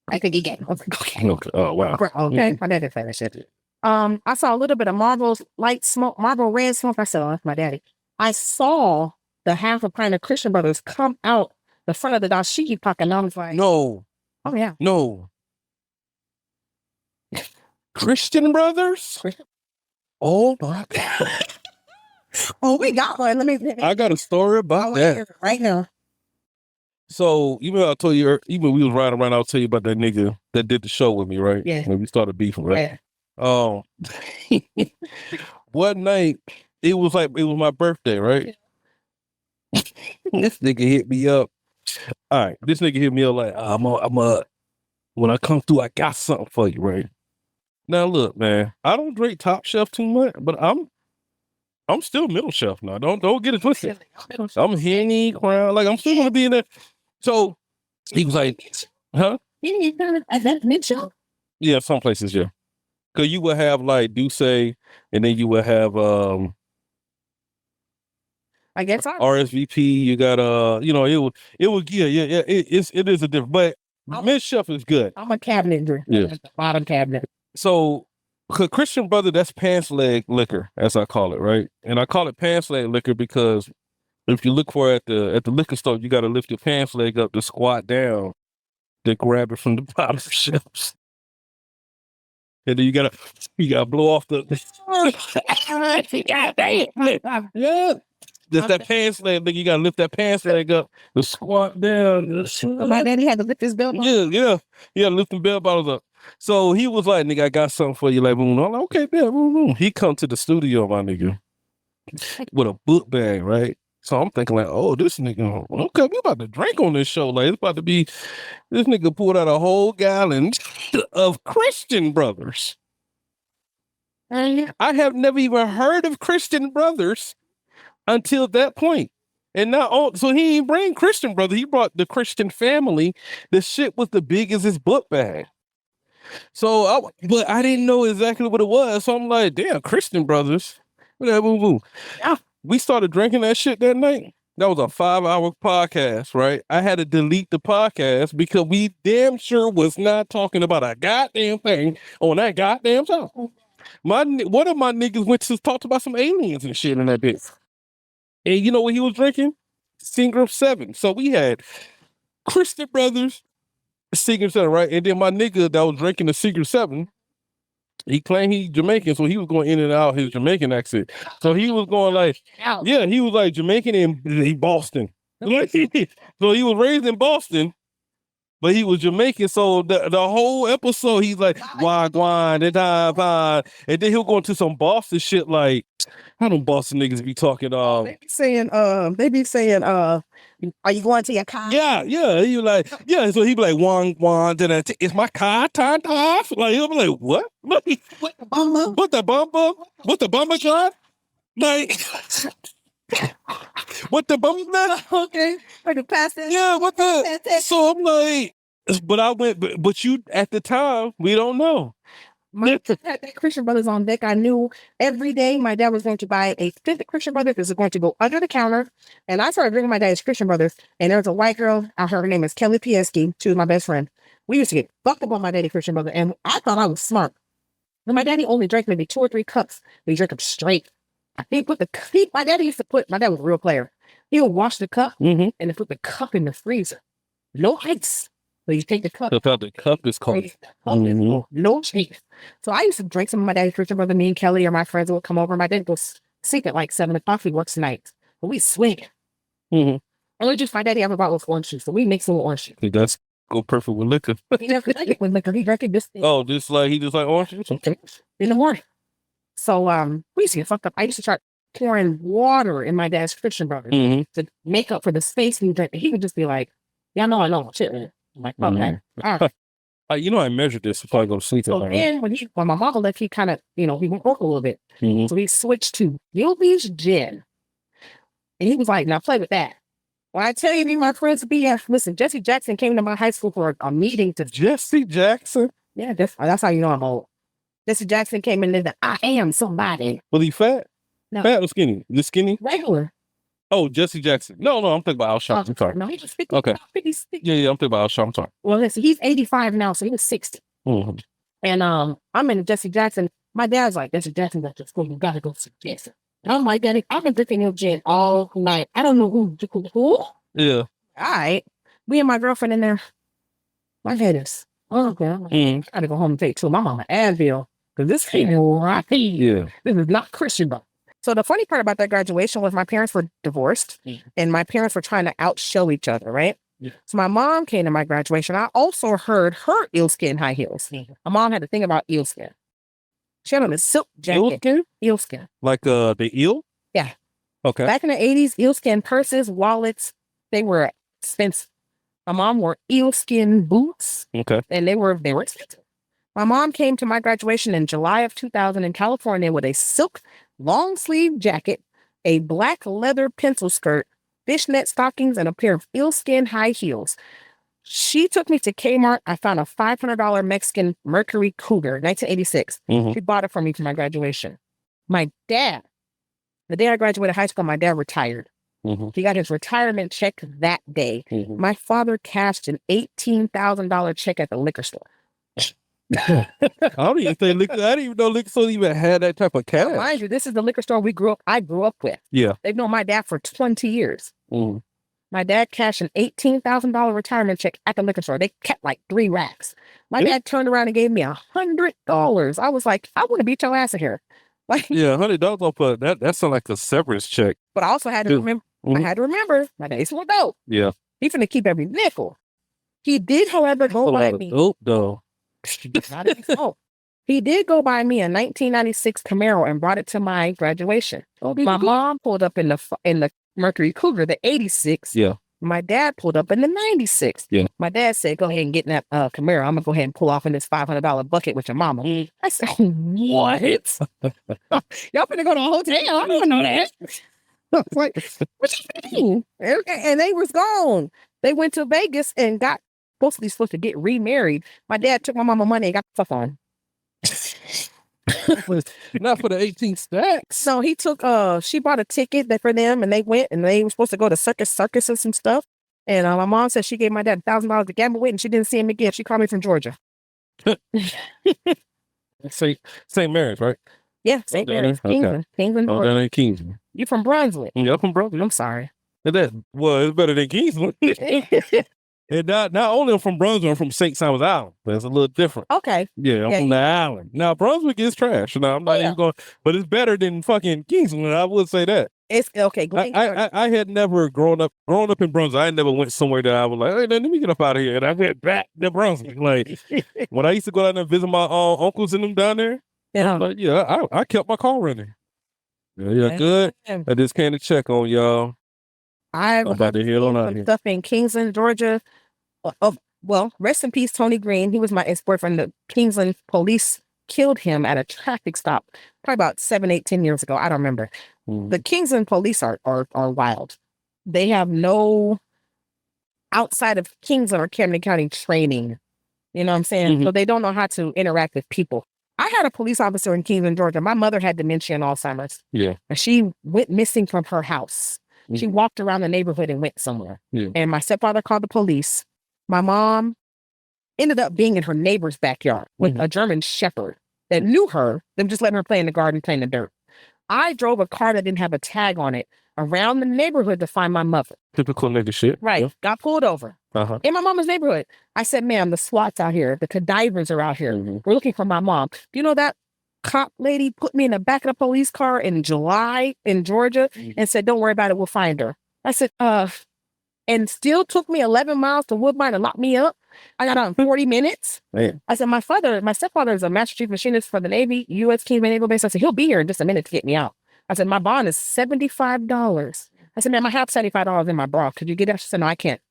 I think he gay. I was like, okay. Oh wow. Okay. My dad didn't say that shit. I saw a little bit of Marlboro light smoke, Marlboro Red smoke. I said, oh, that's my daddy. I saw the half a pint of Christian Brothers come out the front of the dashiki pocket, and I was like, no. Oh yeah. No. Christian Brothers? Oh my God. Oh, we got one. Let me. I got a story about that right now. So, I told you, even we was riding around, I'll tell you about that nigga that did the show with me, right? Yeah. When we started beefing, right? Yeah. One night, it was my birthday, right? Yeah. This nigga hit me up. All right, this nigga hit me up like, when I come through, I got something for you, right? Now look, man, I don't drink top shelf too much, but I'm still middle shelf now. Don't get it twisted. I'm Henny, Crown, like I'm still gonna be in there. So he was like, huh? That's mid shelf. Yeah, some places, yeah. Cause you would have like Douce, and then you would have I guess RSVP. You got it would yeah. It is a different, but mid shelf is good. I'm a cabinet drinker. Yeah, bottom cabinet. So, Christian Brother, that's pants leg liquor, as I call it, right? And I call it pants leg liquor because if you look for it at the liquor store, you got to lift your pants leg up to squat down to grab it from the bottom shelves. And then you gotta blow off the yeah. Just that pants leg, you gotta lift that pants leg up to squat down. My daddy had to lift his belt. Yeah, lift the bell bottles up. So he was like, nigga, I got something for you. Like, boom. I'm like, okay, man, boom. He come to the studio, my nigga, with a book bag, right? So I'm thinking like, oh, this nigga, okay, we about to drink on this show. Like, it's about to be, this nigga pulled out a whole gallon of Christian Brothers. I have never even heard of Christian Brothers until that point. And now, so he didn't bring Christian Brother. He brought the Christian family. The shit was the big as his book bag. So, but I didn't know exactly what it was. So I'm like, damn, Christian Brothers. Yeah. We started drinking that shit that night. That was a 5-hour podcast, right? I had to delete the podcast because we damn sure was not talking about a goddamn thing on that goddamn show. One of my niggas went to talk about some aliens and shit in that bitch. And you know what he was drinking? Singer of 7. So we had Christian Brothers, Singer 7, right? And then my nigga that was drinking the Singer 7, he claimed he Jamaican, so he was going in and out his Jamaican accent. So he was going like, yeah, he was like Jamaican and Boston. So he was raised in Boston, but he was Jamaican. So the whole episode, he's like, wagwan, and then he'll go into some Boston shit like, how them Boston niggas be talking? They be saying, are you going to your car? Yeah. You like, yeah. So he be like, wang, then it's my car turned off. Like he'll be like, what? What the bumper? What the bumper? What the bumper car? Like, what the bumper? Okay, I can pass that. Yeah, what the? So I'm like, but you at the time we don't know. That Christian Brothers on deck. I knew every day my dad was going to buy a fifth Christian Brothers. This is going to go under the counter. And I started drinking my dad's Christian Brothers. And there was a white girl out here. Her name is Kelly Pieski. She was my best friend. We used to get fucked up on my daddy Christian Brother. And I thought I was smart. And my daddy only drank maybe 2 or 3 cups. But he drank them straight. My daddy used to my dad was a real player. He would wash the cup and then put the cup in the freezer. No ice. So you take the cup. The cup is cold. No chase. So I used to drink some of my daddy's Christian Brother. Me and Kelly or my friends would come over. My dad would go sleep at like 7 o'clock. We works nights. But we swing. And we just my daddy have a bottle of orange juice. So we mix some orange juice. That's go perfect with liquor. He never like it with liquor. He drank it this thing. Oh, he just like orange juice? In the morning. So we used to get fucked up. I used to start pouring water in my dad's Christian Brother to make up for the space we drank. He would just be like, yeah, I know, shit, man. I'm like, okay. I measured this before I go to sleep. So then when my mom left, he kind of, he went broke a little bit. So he switched to Gilby's Gin. And he was like, now play with that. When I tell you, me and my friends be listen, Jesse Jackson came to my high school for a meeting to Jesse Jackson? yeah, that's how you know I'm old. Jesse Jackson came in and said, I am somebody. Was he fat? No. Fat or skinny? The skinny? Regular. Oh, Jesse Jackson. No, I'm thinking about Al Sharpton. I'm sorry. No, he was 50. Okay. 50. Yeah, I'm thinking about Al Sharpton. I'm sorry. Well, listen, he's 85 now, so he was 60. Mm-hmm. And I'm in Jesse Jackson. My dad's like, Jesse Jackson's at the school. You gotta go see Jackson. And I'm like, Daddy, I've been drinking your gin all night. I don't know who. Yeah. All right. Me and my girlfriend in there. My head is, okay. I gotta go home and take two of my mama Advil. Because this ain't right. Yeah. This is not Christian, bro. So the funny part about that graduation was my parents were divorced and my parents were trying to outshow each other, right? Yeah. So my mom came to my graduation. I also heard her eelskin high heels. My mom had to think about eelskin. She had on a silk jacket. Eelskin? Eelskin. Like the eel? Yeah. Okay. Back in the 80s, eelskin purses, wallets, they were expensive. My mom wore eelskin boots. Okay. And they were expensive. My mom came to my graduation in July of 2000 in California with a silk long sleeve jacket, a black leather pencil skirt, fishnet stockings, and a pair of eelskin high heels. She took me to Kmart. I found a $500 Mexican Mercury Cougar, 1986. She bought it for me for my graduation. My dad, the day I graduated high school, my dad retired. He got his retirement check that day. My father cashed an $18,000 check at the liquor store. I don't even think I didn't even know liquor store even had that type of cash. Now, mind you, this is the liquor store I grew up with. Yeah. They've known my dad for 20 years. My dad cashed an $18,000 retirement check at the liquor store. They kept like 3 racks. My dad turned around and gave me $100. I was like, I want to beat your ass in here. Like, yeah, $100 off of that. That sounds like a severance check. But I also had to remember. I had to remember my days were dope. Yeah. He finna keep every nickel. He did, however, go by me. Dope though. Not even so. He did go buy me a 1996 Camaro and brought it to my graduation. My mom pulled up in the Mercury Cougar, the 86. Yeah. My dad pulled up in the 96. Yeah. My dad said, go ahead and get in that Camaro. I'm going to go ahead and pull off in this $500 bucket with your mama. I said, what? Y'all finna go to a hotel? I don't know that. I was like, what you mean? And they was gone. They went to Vegas and got supposed to get remarried. My dad took my mama money and got the fuck on. Not for the 18 stacks. So he took she bought a ticket for them and they went and they were supposed to go to circus and some stuff. And my mom said she gave my dad $1,000 to gamble with and she didn't see him again. She called me from Georgia. Same marriage, right? Yeah, same marriage. Kingsland. Kingsland. Oh, that ain't Kingsland. You from Brunswick? Yeah, I'm from Brunswick. I'm sorry. Well, it's better than Kingsland. And not only I'm from Brunswick, I'm from St. Simons Island. That's a little different. Okay. Yeah, I'm from the island. Now, Brunswick is trash. Now, I'm not even going, but it's better than fucking Kingsland. I would say that. It's okay. I had never grown up in Brunswick. I never went somewhere that I was like, hey, let me get up out of here. And I went back to Brunswick. Like, when I used to go down there and visit my uncles and them down there, I kept my car running. Yeah, good. I just came to check on y'all. I'm about to heal on out here. Stuff in Kingsland, Georgia. Well, rest in peace, Tony Green. He was my ex-boyfriend. The Kingsland police killed him at a traffic stop probably about 7, 8, 10 years ago. I don't remember. The Kingsland police are wild. They have no outside of Kingsland or Camden County training. You know what I'm saying? So they don't know how to interact with people. I had a police officer in Kingsland, Georgia. My mother had dementia and Alzheimer's. Yeah. And she went missing from her house. She walked around the neighborhood and went somewhere. Yeah. And my stepfather called the police. My mom ended up being in her neighbor's backyard with a German shepherd that knew her, them just letting her play in the garden, play in the dirt. I drove a car that didn't have a tag on it around the neighborhood to find my mother. Typical nigga shit. Right. Yeah. Got pulled over. In my mama's neighborhood. I said, ma'am, the SWAT's out here. The connivers are out here. We're looking for my mom. Do you know that cop lady put me in the back of the police car in July in Georgia and said, don't worry about it. We'll find her. I said, and still took me 11 miles to Woodbine and locked me up. I got out in 40 minutes. Man. I said, my stepfather is a Master Chief Machinist for the Navy, U.S. Kingsman Naval Base. I said, he'll be here in just a minute to get me out. I said, my bond is $75. I said, ma'am, I have $75 in my bra. Could you get that? She said, no, I can't.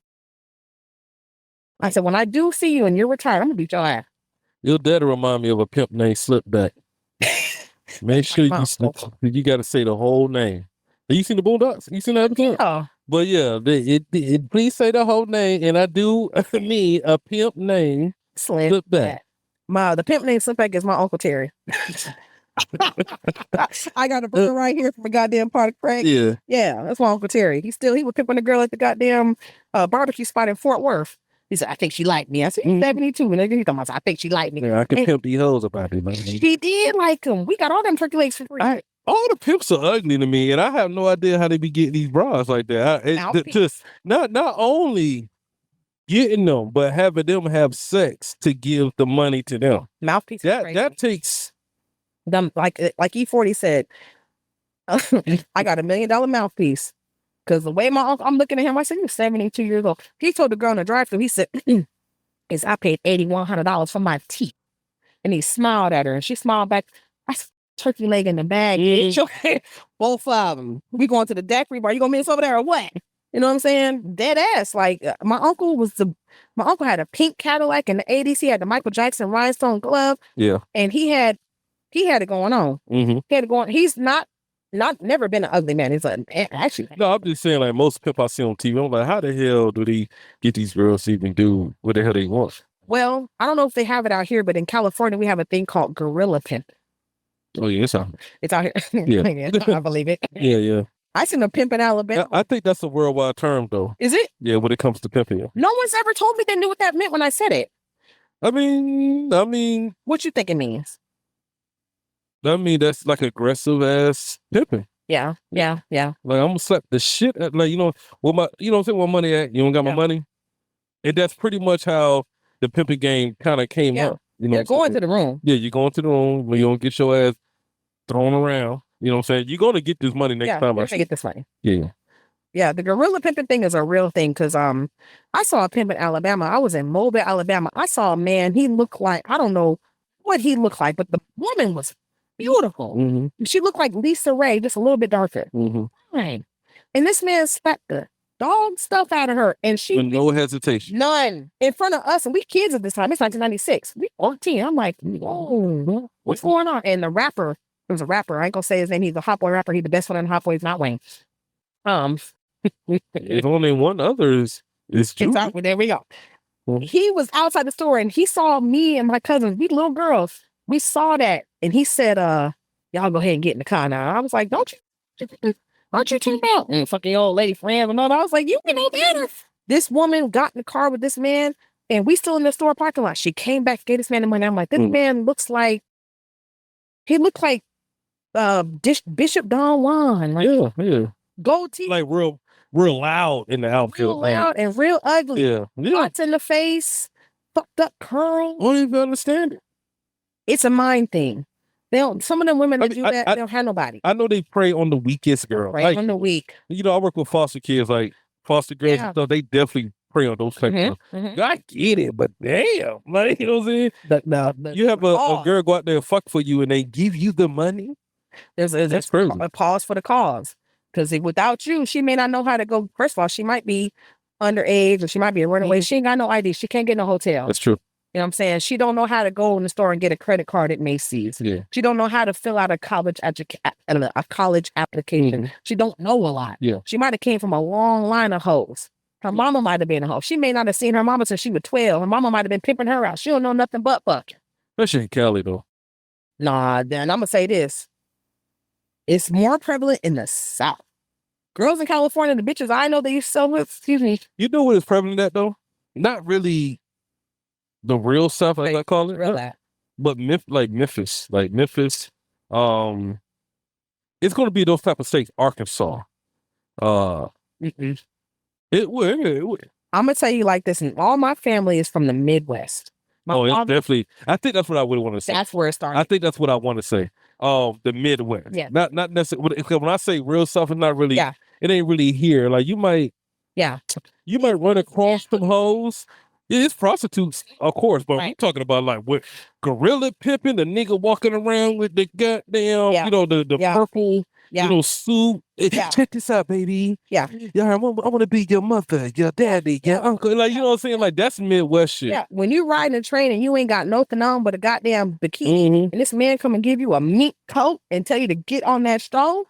I said, when I do see you and you're retired, I'm going to beat your ass. Your dad remind me of a pimp named Slipback. Make sure you got to say the whole name. Have you seen the Boondocks? You seen that episode? Yeah. But yeah, please say the whole name, and I do need a pimp name. Slim. Back. The pimp name Slickback is my Uncle Terry. I got a brother right here from a goddamn part of crack. Yeah. Yeah, that's my Uncle Terry. He was pimping a girl at the goddamn barbecue spot in Fort Worth. He said, I think she liked me. I said, 72. And he told me, I think she liked me. Yeah, I can pimp these hoes about it, man. She did like him. We got all them turkey legs for free. All the pimps are ugly to me, and I have no idea how they be getting these bras like that. Just not only getting them, but having them have sex to give the money to them. Mouthpiece. That takes them like E40 said. I got $1 million mouthpiece. Because the way my uncle, I'm looking at him, I said, you're 72 years old. He told the girl in the drive-thru, he said, I paid $8,100 for my teeth. And he smiled at her, and she smiled back. I said, turkey leg in the bag. Both of them. We going to the daiquiri bar. You gonna miss over there or what? You know what I'm saying? Dead ass. Like my uncle had a pink Cadillac in the 80s. He had the Michael Jackson rhinestone glove. Yeah. And he had it going on. Mm-hmm. He had it going. He's never been an ugly man. He's actually. No, I'm just saying, like most pimp I see on TV, I'm like, how the hell do they get these girls to even do what the hell they want? Well, I don't know if they have it out here, but in California we have a thing called gorilla pimp. Oh yeah, it's out here. It's out here. Yeah. I believe it. Yeah. I seen a pimp in Alabama. I think that's a worldwide term, though. Is it? Yeah, when it comes to pimping. No one's ever told me they knew what that meant when I said it. I mean, what you think it means? I mean, that's like aggressive ass pimping. Yeah. Like I'm gonna slap the shit at, like, what I'm saying, where money at? You don't got my money? And that's pretty much how the pimping game kind of came up. You're going to the room. Yeah, you're going to the room when you don't get your ass thrown around. You know what I'm saying? You're going to get this money next time. You're going to get this money. Yeah. Yeah, the gorilla pimping thing is a real thing because I saw a pimp in Alabama. I was in Mobile, Alabama. I saw a man. He looked like, I don't know what he looked like, but the woman was beautiful. Mm-hmm. She looked like Lisa Ray, just a little bit darker. Mm-hmm. Right. And this man slapped the dog stuff out of her, and she with no hesitation, none, in front of us, and we kids at this time. It's 1996. We 14. I'm like, whoa, what's going on? And the rapper, there was a rapper. I ain't gonna say his name. He's a Hot Boy rapper. He's the best one in Hot Boys, not Wayne. If only one other is true. There we go. Mm-hmm. He was outside the store and he saw me and my cousins, we little girls. We saw that, and he said, y'all go ahead and get in the car now. I was like, aren't you too out? And fucking old lady friends and all that. I was like, you can know better. This woman got in the car with this man, and we still in the store parking lot. She came back, gave this man the money. I'm like, this man looked like Bishop Don Juan. Like, yeah. Gold teeth. Like real loud in the outfit. Real loud and real ugly. Yeah. Spots in the face, fucked up curls. I don't even understand it. It's a mind thing. Some of them women that do that, they don't have nobody. I know they prey on the weakest girl. Prey on the weak. I work with foster kids, like foster girls and stuff. They definitely prey on those type of stuff. I get it, but damn, like, you know what I'm saying? You have a girl go out there and fuck for you, and they give you the money. There's a pause for the cause, because without you, she may not know how to go. First of all, she might be underage, or she might be a runaway. She ain't got no ID. She can't get no hotel. That's true. You know what I'm saying? She don't know how to go in the store and get a credit card at Macy's. Yeah. She don't know how to fill out a college application. She don't know a lot. Yeah. She might have came from a long line of hoes. Her mama might have been a hoe. She may not have seen her mama since she was 12. Her mama might have been pimping her out. She don't know nothing but fucking. Especially in Cali, though. Nah, then I'm going to say this. It's more prevalent in the South. Girls in California, the bitches I know that you sell with, excuse me. You know what is prevalent at, though? Not really the real South, as I call it. But Memphis. It's going to be those type of states. Arkansas. It would. I'm going to tell you like this. And all my family is from the Midwest. It's definitely. I think that's what I would want to say. That's where it started. I think that's what I want to say. The Midwest. Yeah. Not necessarily. When I say real South, it's not really. Yeah. It ain't really here. Like you might. Yeah. You might run across some hoes. Yeah, it's prostitutes, of course, but we're talking about like what gorilla pimping, the nigga walking around with the goddamn, the purple, suit. Check this out, baby. Yeah. I want to be your mother, your daddy, your uncle. Like, you know what I'm saying? Like, that's Midwest shit. Yeah. When you riding a train and you ain't got nothing on but a goddamn bikini, and this man come and give you a mink coat and tell you to get on that stove.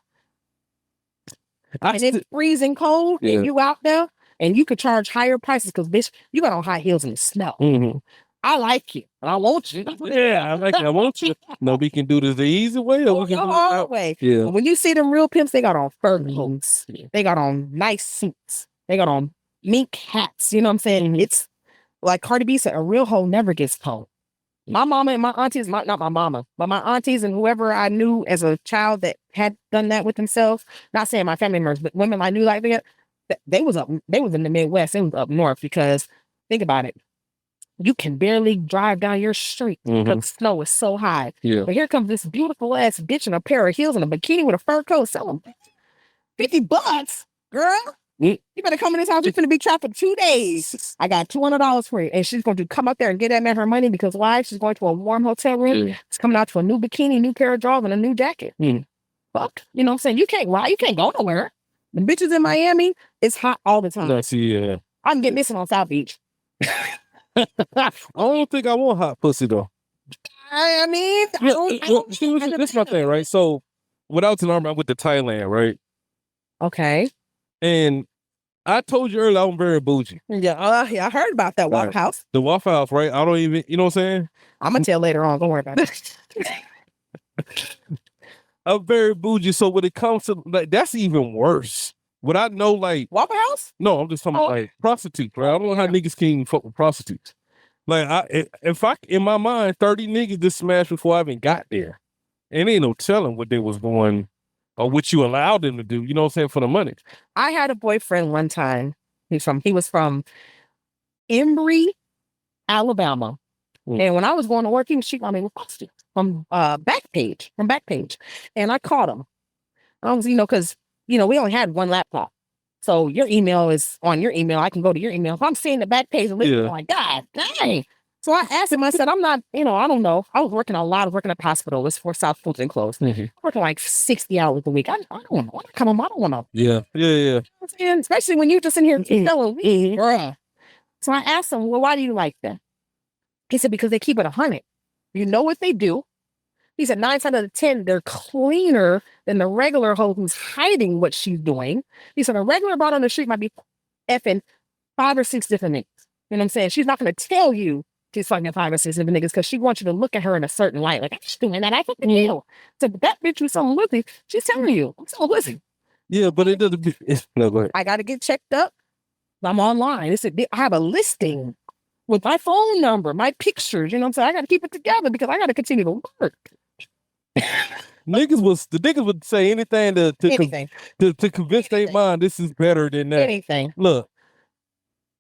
and it's freezing cold, and you out there, and you could charge higher prices because, bitch, you got on high heels in the snow. Mm-hmm. I like you, and I want you. Yeah, I like you. I want you. No, we can do this the easy way, or we can do it the the hard way. Yeah. But when you see them real pimps, they got on fur coats. They got on nice suits. They got on mink hats. You know what I'm saying? It's like Cardi B said, a real hoe never gets cold. My mama and my aunties, not my mama, but my aunties and whoever I knew as a child that had done that with themselves, not saying my family members, but women I knew like that, they was in the Midwest, they was up north because, think about it, you can barely drive down your street because the snow is so high. Yeah. But here comes this beautiful ass bitch in a pair of heels and a bikini with a fur coat selling $50, girl. You better come in this house. You're going to be trapped for 2 days. I got $200 for you. And she's going to come up there and get that man her money because why? She's going to a warm hotel room. She's coming out to a new bikini, new pair of drawers, and a new jacket. Fuck. You know what I'm saying? You can't go nowhere. The bitches in Miami, it's hot all the time. That's yeah. I can get missing on South Beach. I don't think I want hot pussy though. I mean, this is my thing, right? So when I was in the army, I went to Thailand, right? Okay. And I told you earlier I'm very bougie. Yeah, I heard about that Waffle House. The Waffle House, right? I don't even, you know what I'm saying? I'm gonna tell later on. Don't worry about it. I'm very bougie, so when it comes to like, that's even worse. What I know, like Waffle House? No, I'm just talking about like prostitutes, right? I don't know how niggas can even fuck with prostitutes. Like, if in my mind, 30 niggas just smashed before I even got there. And ain't no telling what they was going or what you allowed them to do, you know what I'm saying, for the money. I had a boyfriend one time. He was from Embry, Alabama. And when I was going to work, he was cheating on me with prostitutes from Backpage. And I caught him. I was, because, we only had one laptop. So your email is on your email. I can go to your email. If I'm seeing the Backpage, I'm like, God dang. So I asked him, I said, I'm not, I don't know. I was working working at the hospital. It's for South Fulton Close. Working like 60 hours a week. I don't want to come home. I don't want to. Yeah. And especially when you're just in here telling me, bruh. So I asked him, well, why do you like that? He said, because they keep it 100. You know what they do. He said 9 out of 10, they're cleaner than the regular hoe who's hiding what she's doing. He said a regular bot on the street might be effing 5 or 6 different niggas. You know what I'm saying? She's not going to tell you she's fucking 5 or 6 different niggas because she wants you to look at her in a certain light. Like, I'm just doing that. I fucking you. So that bitch was selling pussy. She's telling you, I'm selling pussy. Yeah, but it doesn't. No, go ahead. I got to get checked up. I'm online. I have a listing with my phone number, my pictures. You know what I'm saying? I got to keep it together because I got to continue to work. The niggas would say anything to convince their mind this is better than that. Anything. Look,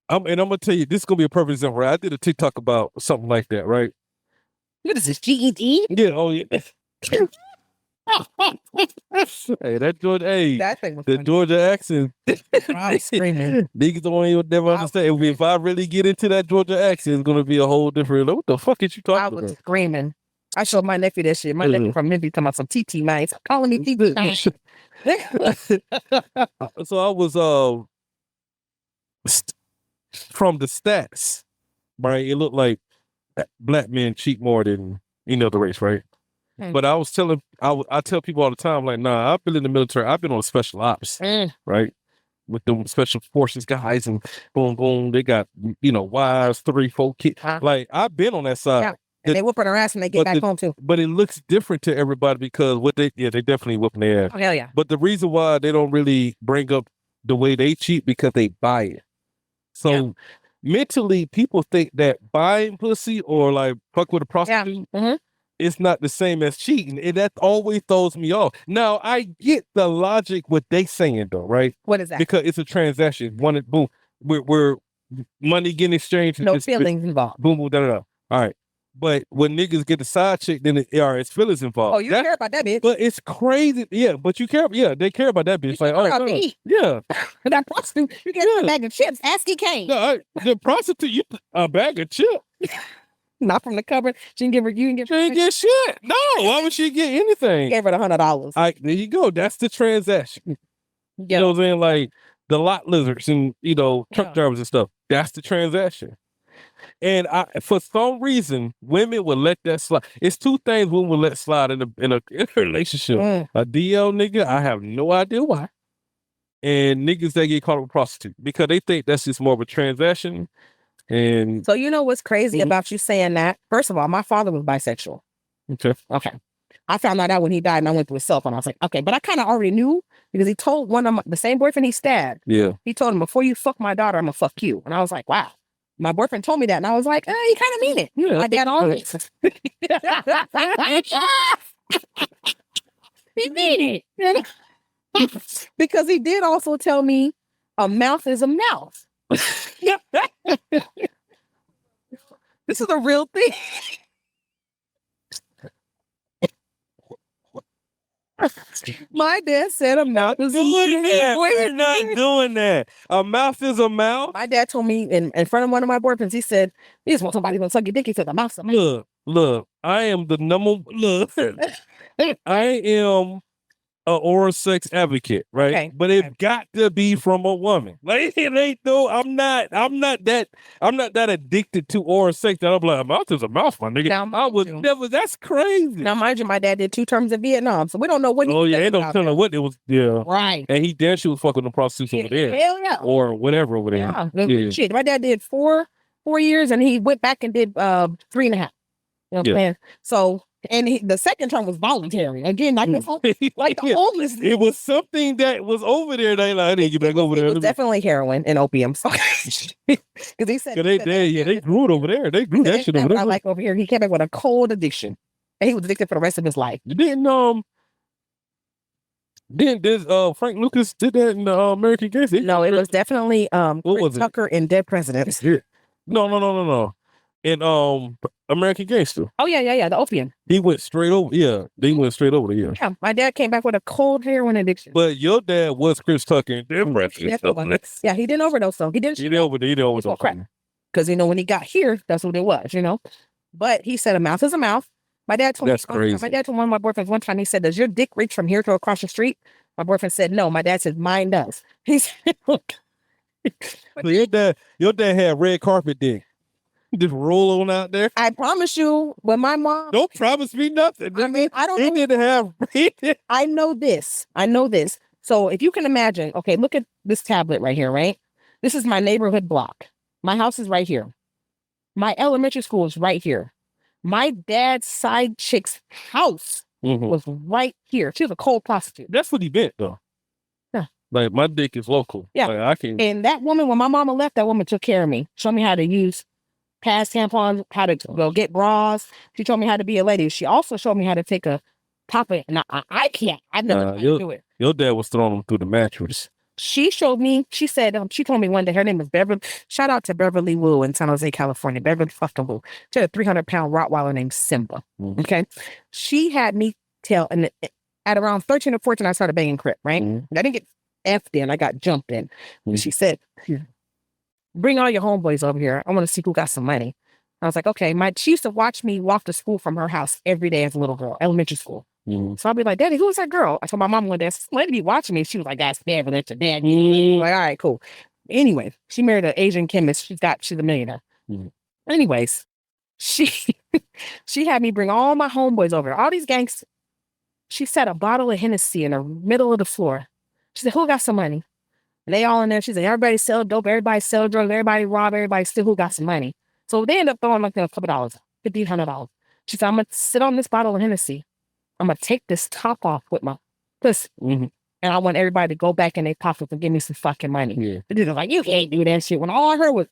I'm gonna tell you, this is gonna be a perfect example. Right? I did a TikTok about something like that, right? What is this, GED? Yeah, oh yeah. Hey, that Georgia, that thing was the funny. Georgia accent. I was screaming. Niggas don't even never understand. If I really get into that Georgia accent, it's gonna be a whole different. What the fuck is you talking about? I was screaming. I showed my nephew that shit. My nephew from Memphis talking about some TT, man. Stop calling me TT. So I was from the stats, right? It looked like black men cheat more than any other race, right? But I was telling, I tell people all the time, like, nah, I've been in the military. I've been on special ops, right? With them special forces guys and boom, boom. They got, wives, 3, 4 kids. Like, I've been on that side. Yeah. And they whooping their ass when they get back home too. But it looks different to everybody because they definitely whooping their ass. Oh, hell yeah. But the reason why they don't really bring up the way they cheat because they buy it. So mentally, people think that buying pussy or like fuck with a prostitute, it's not the same as cheating. And that always throws me off. Now, I get the logic what they saying though, right? What is that? Because it's a transaction. Boom, we're money getting exchanged. No feelings involved. Boom, boom, da da da. All right. But when niggas get the side chick, then it's feelings involved. Oh, you care about that bitch. But it's crazy. Yeah, but you care. Yeah, they care about that bitch. You like, yeah. That prostitute, you get a bag of chips. Ask he came. No, the prostitute, a bag of chips. Not from the cupboard. She didn't give her. She didn't get shit. No, why would she get anything? Gave her $100. There you go. That's the transaction. Yep. You know what I'm saying? Like the lot lizards and truck drivers and stuff. That's the transaction. And for some reason, women will let that slide. It's 2 things women will let slide in a relationship. A DL nigga, I have no idea why. and niggas that get caught with a prostitute because they think that's just more of a transaction. And So you know what's crazy about you saying that? First of all, my father was bisexual. okay. I found out when he died, and I went through his cell phone. I was like, okay, but I kind of already knew because he told one of the same boyfriend he stabbed. Yeah. He told him, before you fuck my daughter, I'm gonna fuck you. And I was like, wow. My boyfriend told me that, and I was like, he kind of mean it. Yeah. My dad always. He mean it. Because he did also tell me a mouth is a mouth. This is a real thing. My dad said a mouth is a mouth. We're not doing that. A mouth is a mouth. My dad told me in front of one of my boyfriends, he said, you just want somebody to suck your dick. He said, a mouth's a mouth. Look, I am the I am an oral sex advocate, right? Okay. But it got to be from a woman. Like it ain't though. I'm not that addicted to oral sex that I'm like, a mouth is a mouth, my nigga. Now, I was never. That's crazy. Now, mind you, my dad did 2 terms in Vietnam, so we don't know what. Oh yeah, ain't no telling what it was. Yeah, right. And he damn sure was fucking the prostitutes over there. Hell yeah, or whatever over there. Yeah. Shit, my dad did 4 years, and he went back and did 3.5. You know what I'm saying? So. And the second term was voluntary. Again, like the homeless. It was something that was over there. They like, I need to get back over there. It was definitely heroin and opiums. Because he said, they grew it over there. They grew that shit over there. I like over here. He came back with a cold addiction, and he was addicted for the rest of his life. Didn't this Frank Lucas did that in the American Gangster? No, it was definitely what was Tucker in Dead Presidents. No. In American Gangster. Oh yeah, the opium. He went straight over. Yeah, they went straight over there. Yeah, my dad came back with a cold heroin addiction. But your dad was Chris Tucker in Dead Presidents. Yeah, he didn't overdose though. He didn't overdose. Because when he got here, that's what it was. But he said a mouth is a mouth. My dad told that's crazy. My dad told one of my boyfriends one time. He said, "Does your dick reach from here to across the street?" My boyfriend said, "No." My dad said, "Mine does." He said, "Look." So your dad had red carpet dick. Just roll on out there. I promise you, when my mom don't promise me nothing. I mean, I don't. He didn't have. I know this. So if you can imagine, okay, look at this tablet right here, right? This is my neighborhood block. My house is right here. My elementary school is right here. My dad's side chick's house was right here. She was a cold prostitute. That's what he meant, though. Yeah. Like my dick is local. Yeah. Like, I can. And that woman, when my mama left, that woman took care of me. Showed me how to use pads tampons, how to go get bras. She told me how to be a lady. She also showed me how to take a pop it. And I can't. I never do it. Your dad was throwing them through the mattress. She showed me. She said she told me one day her name is Beverly. Shout out to Beverly Wu in San Jose, California. Beverly fucking Wu. She had a 300-pound Rottweiler named Simba. Okay, she had me and at around 13 or 14, I started banging crip. Right, I didn't get effed in. I got jumped in. She said, "Bring all your homeboys over here. I want to see who got some money." I was like, okay. She used to watch me walk to school from her house every day as a little girl, elementary school. So I'll be like, "Daddy, who is that girl?" I told my mom one day, "Lady be watching me." She was like, "That's Beverly, that's your dad." Like, all right, cool. Anyway, she married an Asian chemist. She's a millionaire. Anyways, she had me bring all my homeboys over, all these gangsters. She set a bottle of Hennessy in the middle of the floor. She said, "Who got some money?" And they all in there. She said, "Everybody sell dope, everybody sell drugs, everybody rob, everybody steal. Who got some money?" So they end up throwing like a couple dollars, $50, $100. She said, "I'm gonna sit on this bottle of Hennessy. I'm gonna take this top off with my pussy, and I want everybody to go back in their pockets and give me some fucking money." Yeah. The dude was like, "You can't do that shit." When all I heard was,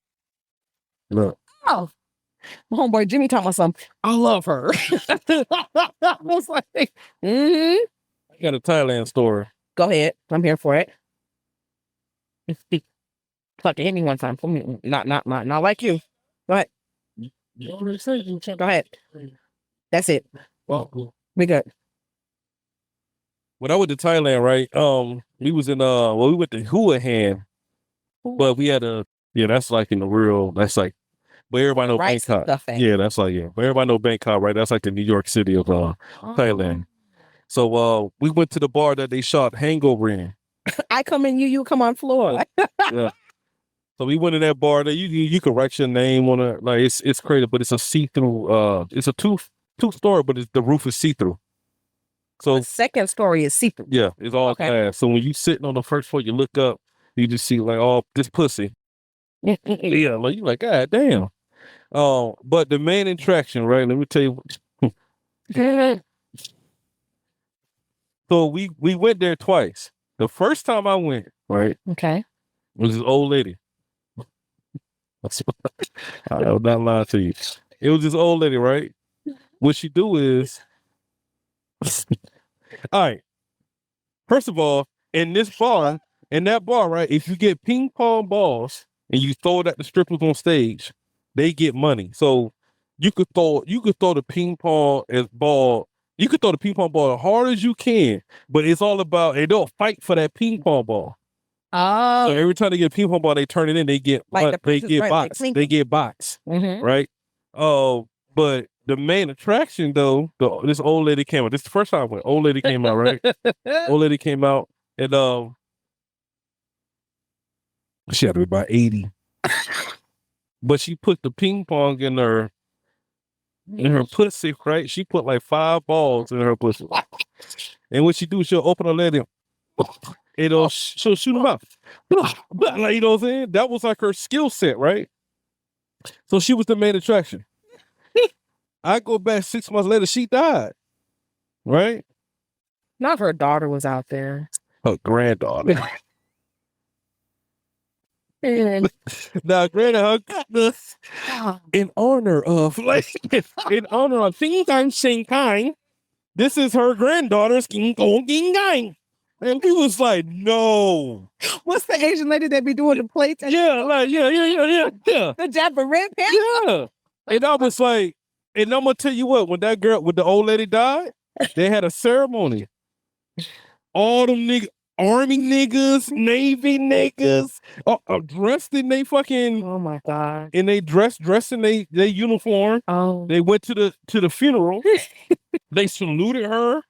"Look, oh." My homeboy Jimmy told me something. I love her. I was like, I got a Thailand story. Go ahead. I'm here for it. Fucking hit me one time. For me. Not like you. Go ahead. Go ahead. That's it. Well, we good. When I went to Thailand, right? We was in we went to Hua Han, but we had that's like in the real. That's like. But everybody know Bangkok. Yeah, that's like, But everybody know Bangkok, right? That's like the New York City of Thailand. So we went to the bar that they shot Hangover in. I come in, you come on floor. Yeah. So we went in that bar that you can write your name on it. Like it's crazy, but it's a see-through, it's a two-story, but the roof is see-through. So The second story is see-through. yeah, it's all Okay. glass. So when you sitting on the first floor, you look up, you just see like all this pussy. Yeah, like you like, God damn. But the main attraction, right? Let me tell you. So we went there twice. The first time I went, right, Okay. was this old lady. I will not lie to you. It was this old lady, right? What she do is, all right. First of all, in that bar, right? If you get ping pong balls and you throw it at the strippers on stage, they get money. So you could throw the ping pong ball. You could throw the ping pong ball as hard as you can, but it's all about they don't fight for that ping pong ball. Oh, So every time they get a ping pong ball, they turn it in. They get Like the they prices, get right, like box. clink. They get box, mhm. right? Oh, but the main attraction though, this old lady came out. This is the first time I went. Old lady came out, right? Old lady came out, and she had to be about 80. But she put the ping pong in her pussy, right? She put like 5 balls in her pussy. And what she do, she'll open her leg and she'll shoot them out. Like, you know what I'm saying? That was like her skill set, right? So she was the main attraction. I go back 6 months later, she died. Right? Not if her daughter was out there. Her granddaughter. And Now, granted, in honor of Sing Gang Sing Kai, this is her granddaughter's King Kong King Gang. And he was like, no. what's the Asian lady that be doing the plates? Yeah, like, yeah. The Japanese pants? Yeah. And I was like, and I'm gonna tell you what, when the old lady died, they had a ceremony. All them niggas, Army niggas, Navy niggas, dressed in they fucking, Oh my God. and they dressed in they uniform. Oh. They went to the funeral. They saluted her.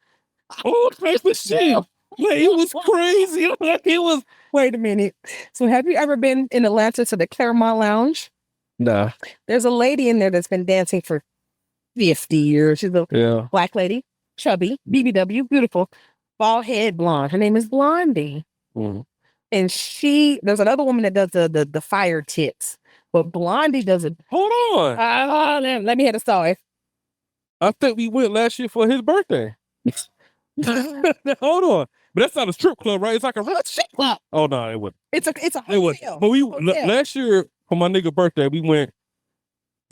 All type of shit. Like, it was crazy. Like, it was. Wait a minute. So have you ever been in Atlanta to the Claremont Lounge? Nah. There's a lady in there that's been dancing for 50 years. She's a black lady, chubby, BBW, beautiful, bald head, blonde. Her name is Blondie. Mhm. And there's another woman that does the fire tits, but Blondie does it. Hold on. Let me hear the story. I think we went last year for his birthday. Hold on. But that's not a strip club, right? It's like a strip club. Oh no, it wasn't. It's a It hotel. wasn't. But last year for my nigga birthday, we went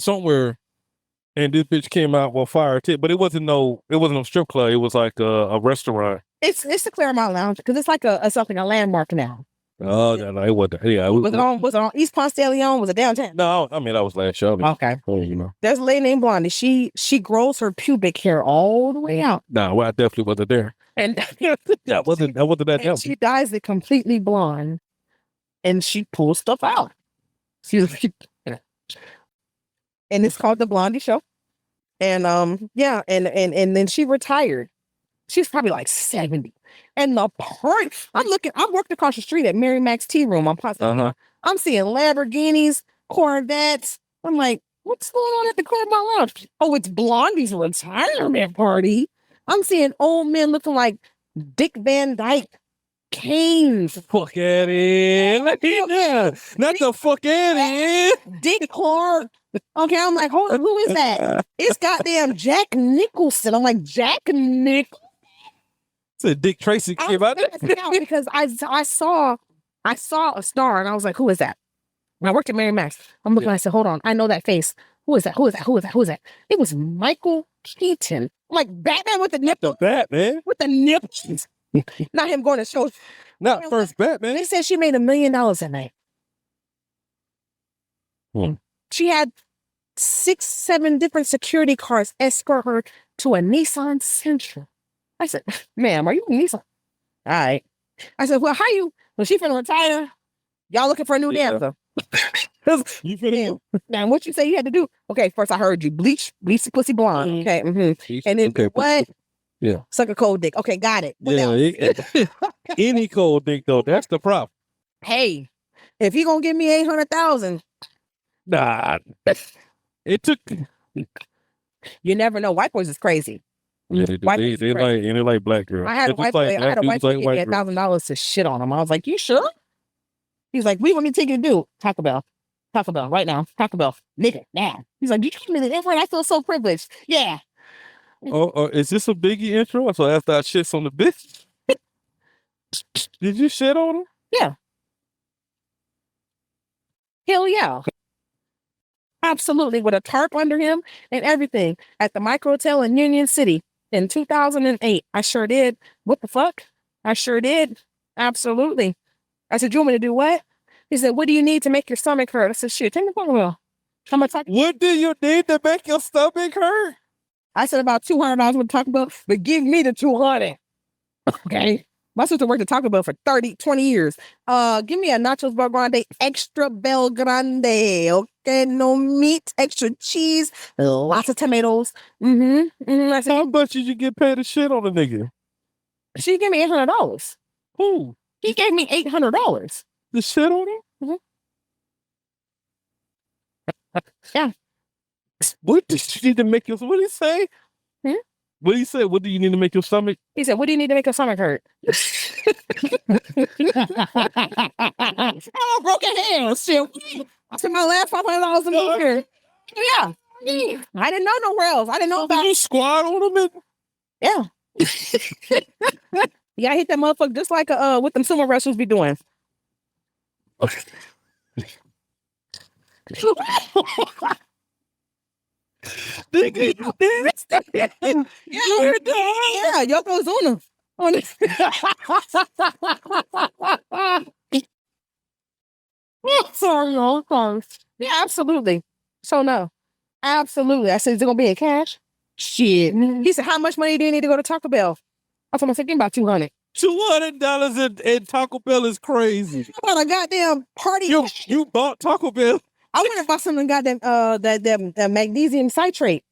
somewhere and this bitch came out with fire tip, but it wasn't no strip club. It was like a restaurant. It's the Claremont Lounge because it's like a landmark now. Oh no, it wasn't. Yeah, Was it on East Ponce de Leon? Was it downtown? No, I mean that was last year. Okay. You know. There's a lady named Blondie. She grows her pubic hair all the way out. No, well, I definitely wasn't there. And that wasn't that and she dyes it completely blonde. And she pulls stuff out. And it's called the Blondie Show. And and then she retired. She's probably like 70. And I worked across the street at Mary Mac's Tea Room on Ponce. I'm seeing Lamborghinis, Corvettes. I'm like, what's going on at the Claremont Lounge? Oh, it's Blondie's retirement party. I'm seeing old men looking like Dick Van Dyke, Kane. Fuck at it. Not the fuck at it. Dick Clark. Okay, I'm like, hold on, who is that? It's goddamn Jack Nicholson. I'm like, Jack Nicholson? Said Dick Tracy came out because I saw a star and I was like, who is that? When I worked at Mary Mac's, I'm looking, I said, hold on, I know that face. Who is that? Who is that? Who is that? Who is that? It was Michael Keaton. I'm like, Batman with the nipples. Batman? With the nipples. Not him going to show. Not first Batman. They said she made $1 million that night. She had 6, 7 different security cars escort her to a Nissan Sentra. I said, ma'am, are you a Nissan? All right. I said, well, how you? Well, she finna retire. Y'all looking for a new dancer. You finna now, what you say you had to do? Okay, first I heard you bleach the pussy blonde. Okay, and then what? Yeah. Suck a cold dick. Okay, got it. Any cold dick though. That's the problem. Hey, if he gonna give me 800,000, nah, it took. You never know. White boys is crazy. Yeah, they do. White They people like and they like black girls. I had a It's just white boy. like I had a black white dudes boy like give me white girls. $1,000 to shit on him. I was like, "You sure?" He's like, "We want me to take you to do Taco Bell, Taco Bell right now, Taco Bell, nigga, now." He's like, "You told me that right? I feel so privileged." Yeah. Oh, is this a Biggie intro? So after I shits on the bitch, did you shit on him? Yeah. Hell yeah. Absolutely. With a tarp under him and everything at the Micro Hotel in Union City in 2008. I sure did. What the fuck? I sure did. Absolutely. I said, "You want me to do what?" He said, "What do you need to make your stomach hurt?" I said, "Shit, take me Taco Bell." How much? What do you need to make your stomach hurt? I said about $200 with Taco Bell, but give me the 200. Okay. My sister worked at Taco Bell for 30, 20 years. Give me a nachos bel grande, extra bel grande. Okay, no meat, extra cheese, lots of tomatoes. I said, How much did you get paid to shit on a nigga? she gave me $800. Who? He gave me $800. The shit on him? Yeah. What did you need to make your? What did he say? Hmm? What did he say? What do you need to make your stomach? He said, "What do you need to make your stomach hurt?" Oh, broken hands. Shit. I spent my last $500 in a year. Yeah. I didn't know nowhere else. I didn't know about You squat on him? Yeah. Yeah, I hit that motherfucker just like what them sumo wrestlers be doing. Okay. Yeah, Yokozuna. On it. Sorry, no, sorry. Yeah, absolutely. So no, absolutely. I said, "Is it gonna be in cash?" Shit. He said, "How much money do you need to go to Taco Bell?" I told him, I said, "Give me about 200. $200 in Taco Bell is crazy. I bought a goddamn party. You bought Taco Bell? I went and bought something goddamn that magnesium citrate.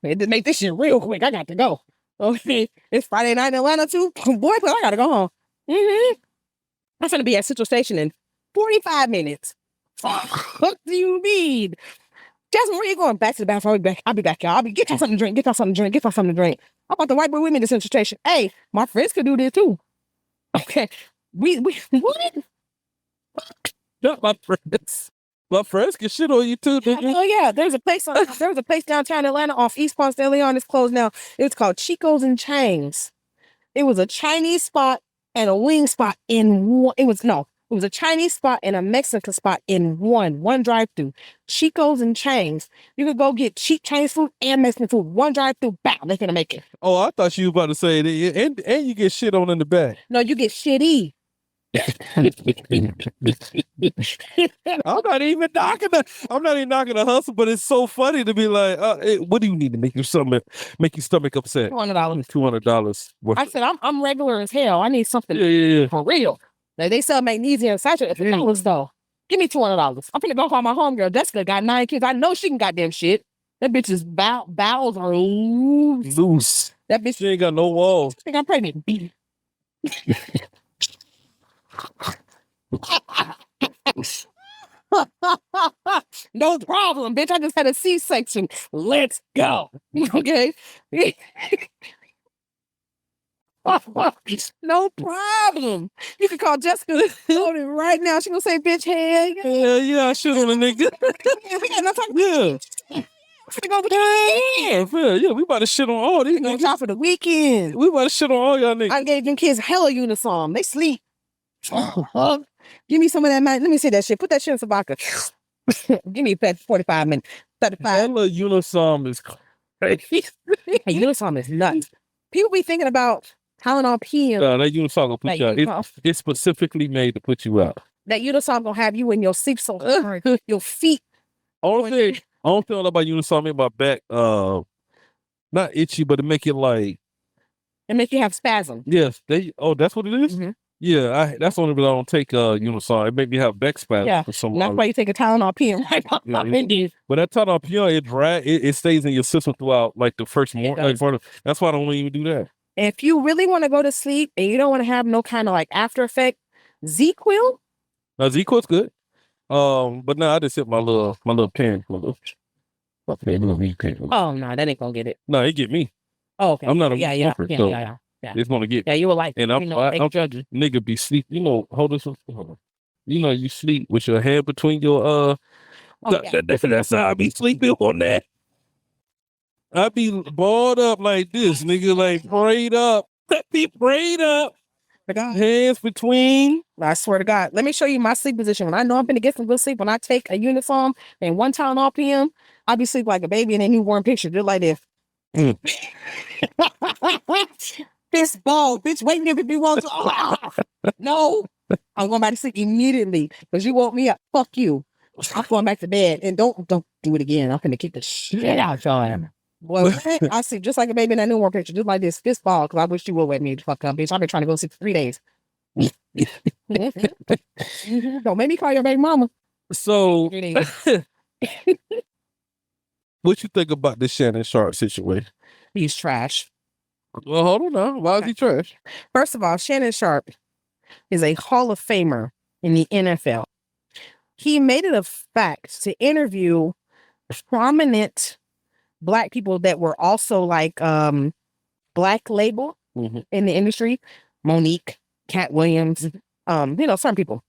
It did make this shit real quick. I got to go. Okay, it's Friday night in Atlanta too. Boy, but I gotta go home. I'm gonna be at Central Station in 45 minutes. What do you mean? Jasmine, where you going? Back to the bathroom. I'll be back, y'all. Get y'all something to drink. Get y'all something to drink. Get y'all something to drink. I brought the white boy with me to Central Station. Hey, my friends could do this too. Okay. We what? Not my friends. My friends can shit on you too, nigga. Oh yeah, there was a place downtown Atlanta off East Ponce de Leon. It's closed now. It was called Chico's and Chains. It was a Chinese spot and a wing spot in one. It was a Chinese spot and a Mexican spot in one drive-through. Chico's and Chains. You could go get cheap Chinese food and Mexican food. One drive-through, bam, they're gonna make it. Oh, I thought you were about to say that, and you get shit on in the back. No, you get shitty. I'm not even knocking the hustle, but it's so funny to be like, hey, what do you need to make your stomach upset? $200. $200. I said, I'm regular as hell. I need something Yeah. for real. Like they sell magnesium citrate for $1 though. Give me $200. I'm finna go call my homegirl. Jessica got 9 kids. I know she can goddamn shit. That bitch's bowels are loose. That bitch, She ain't got no walls. I think I'm pregnant. No problem, bitch. I just had a C-section. Let's go. Okay. No problem. You can call Jessica right now. She gonna say, "Bitch, hey." Yeah, I shit on a nigga. We got no time. Yeah. Yeah, we about to shit on all these No niggas. time for the weekend. We about to shit on all y'all niggas. I gave them kids hella uniform. They sleep. Give me some of that. Let me see that shit. Put that shit in some vodka. Give me 45 minutes. 35. Hella uniform is crazy. Hey, uniform is nuts. People be thinking about Tylenol P. That uniform gonna put you out. It's specifically made to put you out. That uniform gonna have you in your sleep so hard. Your feet. Only thing about uniform make my back not itchy, but it make it like It make you have spasm. yes. That's what it is? Mm-hmm. Yeah, that's the only reason I don't take uniform. It make me have back spasm. Yeah, for some that's why you take a Tylenol P and right pop in there. But that Tylenol P, it stays in your system throughout like the first morning. That's why I don't even do that. If you really want to go to sleep and you don't want to have no kind of like after effect, Z-Quil. Now Z-Quil's good. But now I just hit my little pen. Oh no, that ain't gonna get it. No, it get me. Oh, okay. I'm not a yeah, smoker, so yeah. it's gonna get. Yeah, you were like, And I'm judging. nigga be sleep. You know, hold this. Hold on. You know, you sleep with your hand between your Oh, yeah. That's how I be sleeping on that. I be balled up like this, nigga, like prayed up. I be prayed up. To God. Hands between. I swear to God. Let me show you my sleep position. When I know I'm gonna get some good sleep, when I take a uniform and one Tylenol PM, I be sleep like a baby in a newborn picture, just like this. Mm. Fist ball, bitch, waiting if it be one. No, I'm going back to sleep immediately because you woke me up. Fuck you. I'm going back to bed and don't do it again. I'm gonna kick the shit out your ass. Well, I sleep just like a baby in that newborn picture, just like this fist ball. Because I wish you would wake me the fuck up, bitch. I've been trying to go to sleep for 3 days. Don't make me call your baby mama. So, what you think about this Shannon Sharp situation? He's trash. Well, hold on now. Why is he trash? First of all, Shannon Sharp is a Hall of Famer in the NFL. He made it a fact to interview prominent Black people that were also like Black label in the industry. Monique, Cat Williams, some people.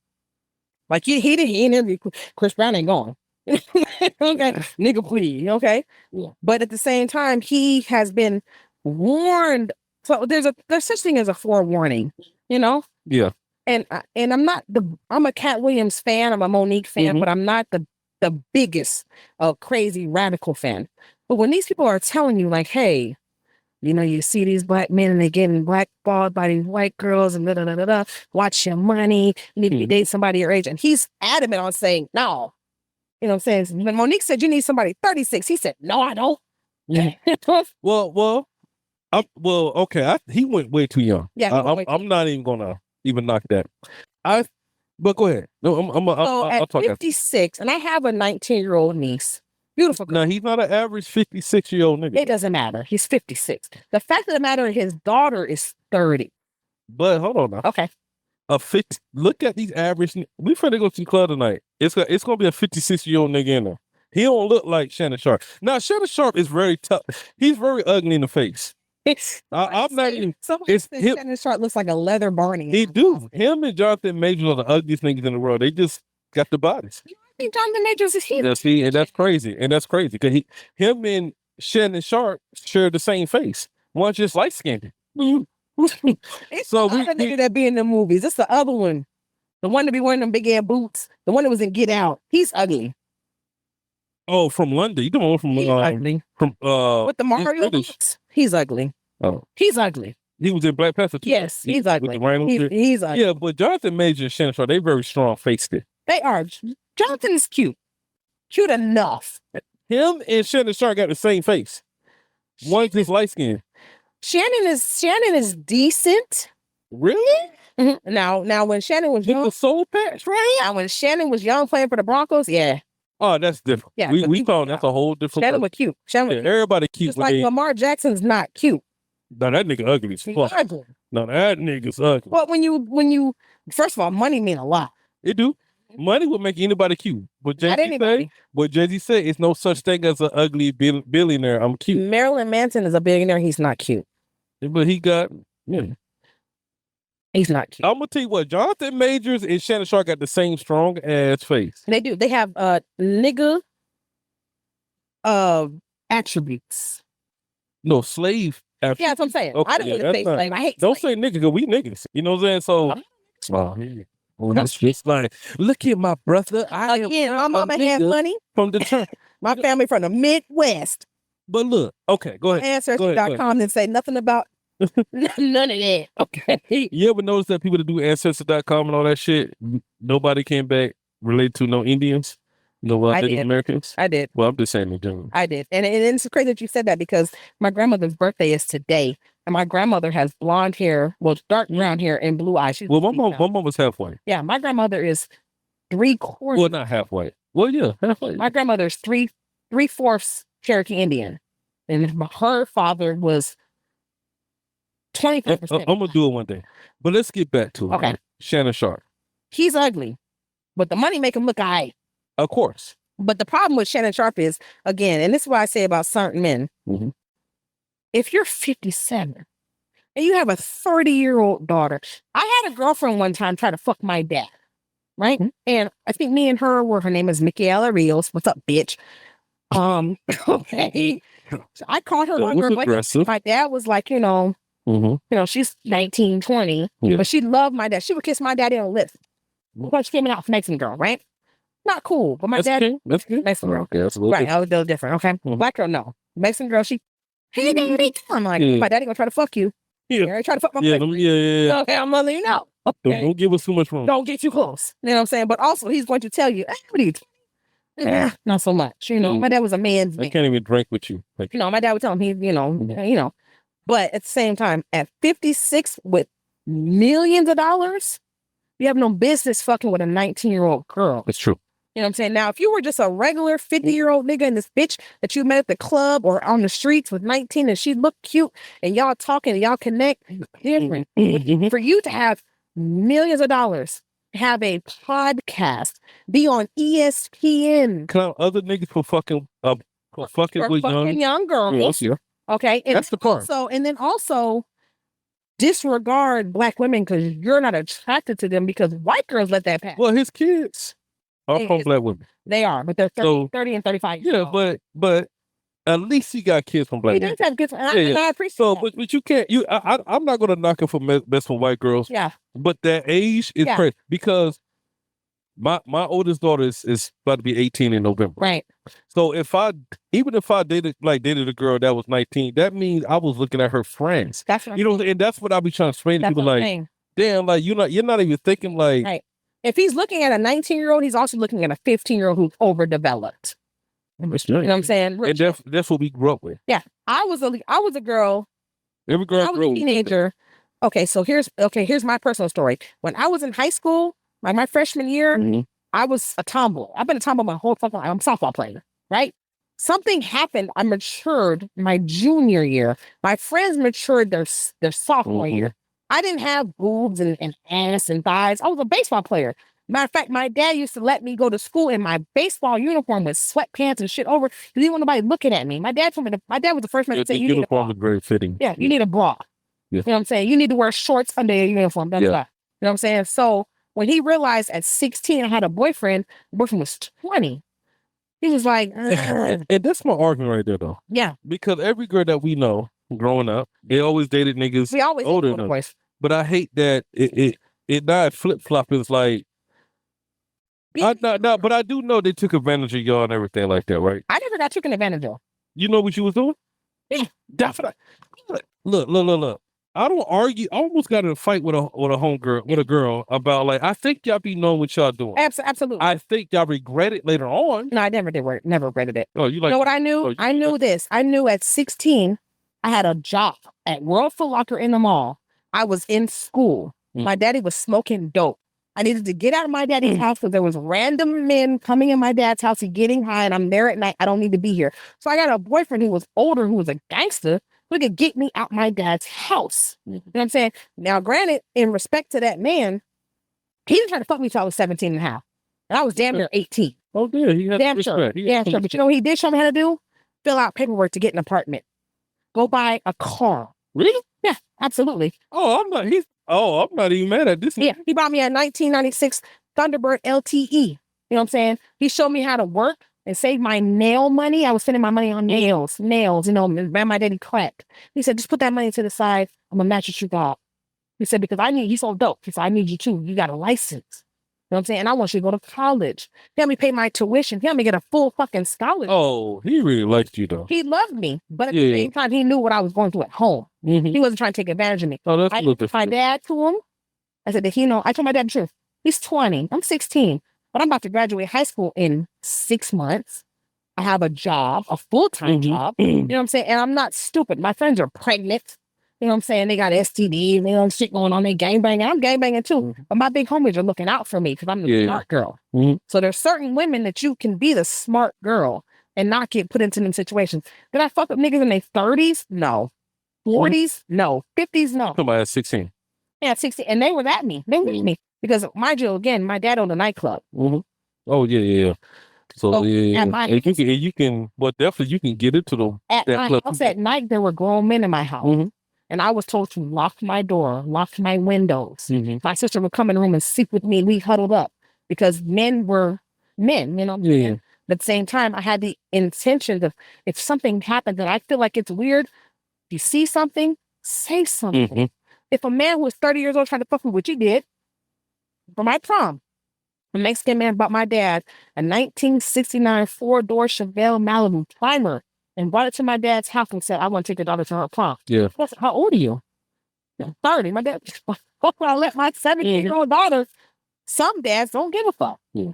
Like he didn't interview Chris Brown ain't going. Okay, nigga, please. Okay, yeah. But at the same time, he has been warned. So there's such thing as a forewarning, Yeah. And I'm a Cat Williams fan. I'm a Monique fan, but I'm not the biggest crazy radical fan. But when these people are telling you like, hey, you see these Black men and they're getting blackballed by these white girls and da-da-da-da-da. Watch your money. You need to date somebody your age. And he's adamant on saying, no. You know what I'm saying? When Monique said, you need somebody 36, he said, no, I don't. Yeah. Okay. He went way too young. Yeah. I'm not even gonna even knock that. But go ahead. No, I'll talk 56, and I have a 19-year-old niece. Beautiful girl. No, he's not an average 56-year-old nigga. It doesn't matter. He's 56. The fact of the matter, his daughter is 30. But hold on now. Okay. Look at these average. We finna go to the club tonight. It's gonna be a 56-year-old nigga in there. He don't look like Shannon Sharp. Now Shannon Sharp is very tough. He's very ugly in the face. I'm not even. Shannon Sharp looks like a leather Barney. He do. Him and Jonathan Majors are the ugliest niggas in the world. They just got the bodies. I think Jonathan Majors is here. See, and that's crazy. Because him and Shannon Sharp share the same face. One's just light skinned. So the nigga that be in the movies. It's the other one. The one that be wearing them big ass boots. The one that was in Get Out. He's ugly. Oh, from London. You come on from ugly. From with the Mario boots. He's ugly. Oh. He's ugly. He was in Black Panther too. Yes, he's ugly. He's ugly. Yeah, but Jonathan Majors and Shannon Sharp, they very strong faced it. They are. Jonathan is cute. Cute enough. Him and Shannon Sharp got the same face. One's just light skinned. Shannon is decent. Really? Mm-hmm. Now when Shannon was young, the soul patch, right? Now when Shannon was young playing for the Broncos, yeah. Oh, that's different. Yeah, we call that's a whole different. Shannon was cute. Everybody cute. Just like Lamar Jackson's not cute. No, that nigga ugly as fuck. Ugly. No, that nigga's ugly. But when you first of all, money mean a lot. It do. Money will make anybody cute. But Jay-Z said, it's no such thing as an ugly billionaire. I'm cute. Marilyn Manson is a billionaire. He's not cute. But he got, he's not cute. I'm gonna tell you what, Jonathan Majors and Shannon Sharp got the same strong ass face. They do. They have nigga attributes. No, slave attributes. Yeah, that's what I'm saying. Okay, I don't want to say slave. I hate Don't slave. say nigga, because we niggas. You know what I'm saying? So that's just like, look at my brother. My mama has money from the turn. My family from the Midwest. But look, okay, go ahead. Ancestry.com and say nothing about none of that. Okay. You ever notice that people that do Ancestry.com and all that shit, nobody came back related to no Indians? No Native Americans? I did. Well, I'm just saying in general. I did. And it's crazy that you said that because my grandmother's birthday is today. And my grandmother has blonde hair, dark brown hair and blue eyes. Well, my mom was half white. Yeah, my grandmother is 3/4. Well, not half white. Well, yeah, half white. My grandmother is 3/4 Cherokee Indian. And her father was 25%. I'm going to do it one day. But let's get back to it. Okay. Shannon Sharp. He's ugly. But the money make him look all right. Of course. But the problem with Shannon Sharp is, again, and this is what I say about certain men. Mm-hmm. if you're 57 and you have a 30-year-old daughter, I had a girlfriend one time try to fuck my dad, right? And I think me and her her name is Michaela Rios. What's up, bitch? Okay. So I called her one girl. My dad was like, she's 19, 20, but she loved my dad. She would kiss my daddy on the lips. But she came out for Mexican girl, right? Not cool. But my dad, Mexican girl. Okay, that's a little right, a little different. Okay. Black girl, no. Mexican girl, hey, daddy. I'm like, my daddy gonna try to fuck you. Yeah. Try to fuck my boyfriend. Yeah. Okay, I'm letting you know. Okay. Don't give us too much room. Don't get too close. You know what I'm saying? But also, he's going to tell you, what are you doing? Not so much. My dad was a man's man. I can't even drink with you. Like, my dad would tell him, But at the same time, at 56 with millions of dollars, you have no business fucking with a 19-year-old girl. That's true. You know what I'm saying? Now, if you were just a regular 50-year-old nigga and this bitch that you met at the club or on the streets with 19 and she looked cute and y'all talking and y'all connect, different. For you to have millions of dollars, have a podcast, be on ESPN. Can I have other niggas for fucking young girls? Yeah. Okay. And that's the part. And then also disregard black women because you're not attracted to them because white girls let that pass. Well, his kids are from black women. They are, but they're 30 and 35 years old. But at least he got kids from black women. He does have kids. And I appreciate that. But you can't, I'm not going to knock him for messing with white girls. Yeah. But that age is crazy because my oldest daughter is about to be 18 in November. Right. So even if I dated a girl that was 19, that means I was looking at her friends. That's right. And that's what I be trying to explain to people. Like, damn, like you're not even thinking like. Right. If he's looking at a 19-year-old, he's also looking at a 15-year-old who's overdeveloped. You know what I'm saying? And that's what we grew up with. Yeah. I was a girl. Every girl I was a teenager. Okay, so here's my personal story. When I was in high school, like my freshman year, I was a tomboy. I've been a tomboy my whole fucking life. I'm a softball player, right? Something happened. I matured my junior year. My friends matured their sophomore year. I didn't have boobs and ass and thighs. I was a baseball player. Matter of fact, my dad used to let me go to school in my baseball uniform with sweatpants and shit over because he didn't want nobody looking at me. My dad was the first man to say, you need a bra. Very fitting. Yeah, you need a bra. Yeah. You know what I'm saying? You need to wear shorts under your uniform. That's why. You know what I'm saying? So when he realized at 16 I had a boyfriend, the boyfriend was 20. He was like, and that's my argument right there, though. Yeah. Because every girl that we know growing up, they always dated niggas older than us. But I hate that it not flip-flop. It's like, but I do know they took advantage of y'all and everything like that, right? I never got taken advantage of. You know what you was doing? Yeah, definitely. Look. I don't argue. I almost got in a fight with a girl about like I think y'all be knowing what y'all doing. Absolutely. I think y'all regret it later on. No, I never did. Never regretted it. Oh, you know what I knew? I knew this. I knew at 16 I had a job at World Foot Locker in the mall. I was in school. My daddy was smoking dope. I needed to get out of my daddy's house because there was random men coming in my dad's house and getting high, and I'm there at night. I don't need to be here. So I got a boyfriend who was older, who was a gangster, who could get me out my dad's house. You know what I'm saying? Now, granted, in respect to that man, he didn't try to fuck me till I was 17 and a half. And I was damn near 18. Oh, yeah. He had damn sure. Yeah, sure. But you know what he did show me how to do? Fill out paperwork to get an apartment. Go buy a car. Really? Yeah, absolutely. I'm not even mad at this. Yeah, he bought me a 1996 Thunderbird LTE. You know what I'm saying? He showed me how to work and save my nail money. I was spending my money on nails, my daddy cracked. He said, just put that money to the side. I'm going to match what you got. He said, because he sold dope. He said, I need you too. You got a license. You know what I'm saying? And I want you to go to college. He helped me pay my tuition. He helped me get a full fucking scholarship. Oh, he really liked you though. He loved me. But at the same time, he knew what I was going through at home. He wasn't trying to take advantage of me. Oh, that's a little different. My dad to him, I said, I told my dad the truth. He's 20. I'm 16. But I'm about to graduate high school in 6 months. I have a job, a full-time job. You know what I'm saying? And I'm not stupid. My friends are pregnant. You know what I'm saying? They got STDs, they got shit going on. They gangbanging. I'm gangbanging too. But my big homies are looking out for me because I'm the smart girl. So there's certain women that you can be the smart girl and not get put into them situations. Did I fuck up niggas in their 30s? No. 40s? No. 50s? No. Somebody at 16. Yeah, 16. And they were at me. They were at me. Because mind you, again, my dad owned a nightclub. Oh, yeah. So So, yeah, at my and you can, well, definitely you can get into the at that my club. house at night, there were grown men in my house. Mhm. And I was told to lock my door, lock my windows. Mhm. My sister would come in the room and sleep with me. We huddled up because men were men, you know. Yeah. But at the same time, I had the intention of if something happened that I feel like it's weird, if you see something, say something. Mhm. If a man who was 30 years old tried to fuck me, which he did, for my prom, a Mexican man bought my dad a 1969 four-door Chevelle Malibu Primer and brought it to my dad's house and said, I want to take your daughter to her prom. Yeah. I said, how old are you? 30. My dad, fuck when I let my 17-year-old daughter. Some dads don't give a fuck. Yeah.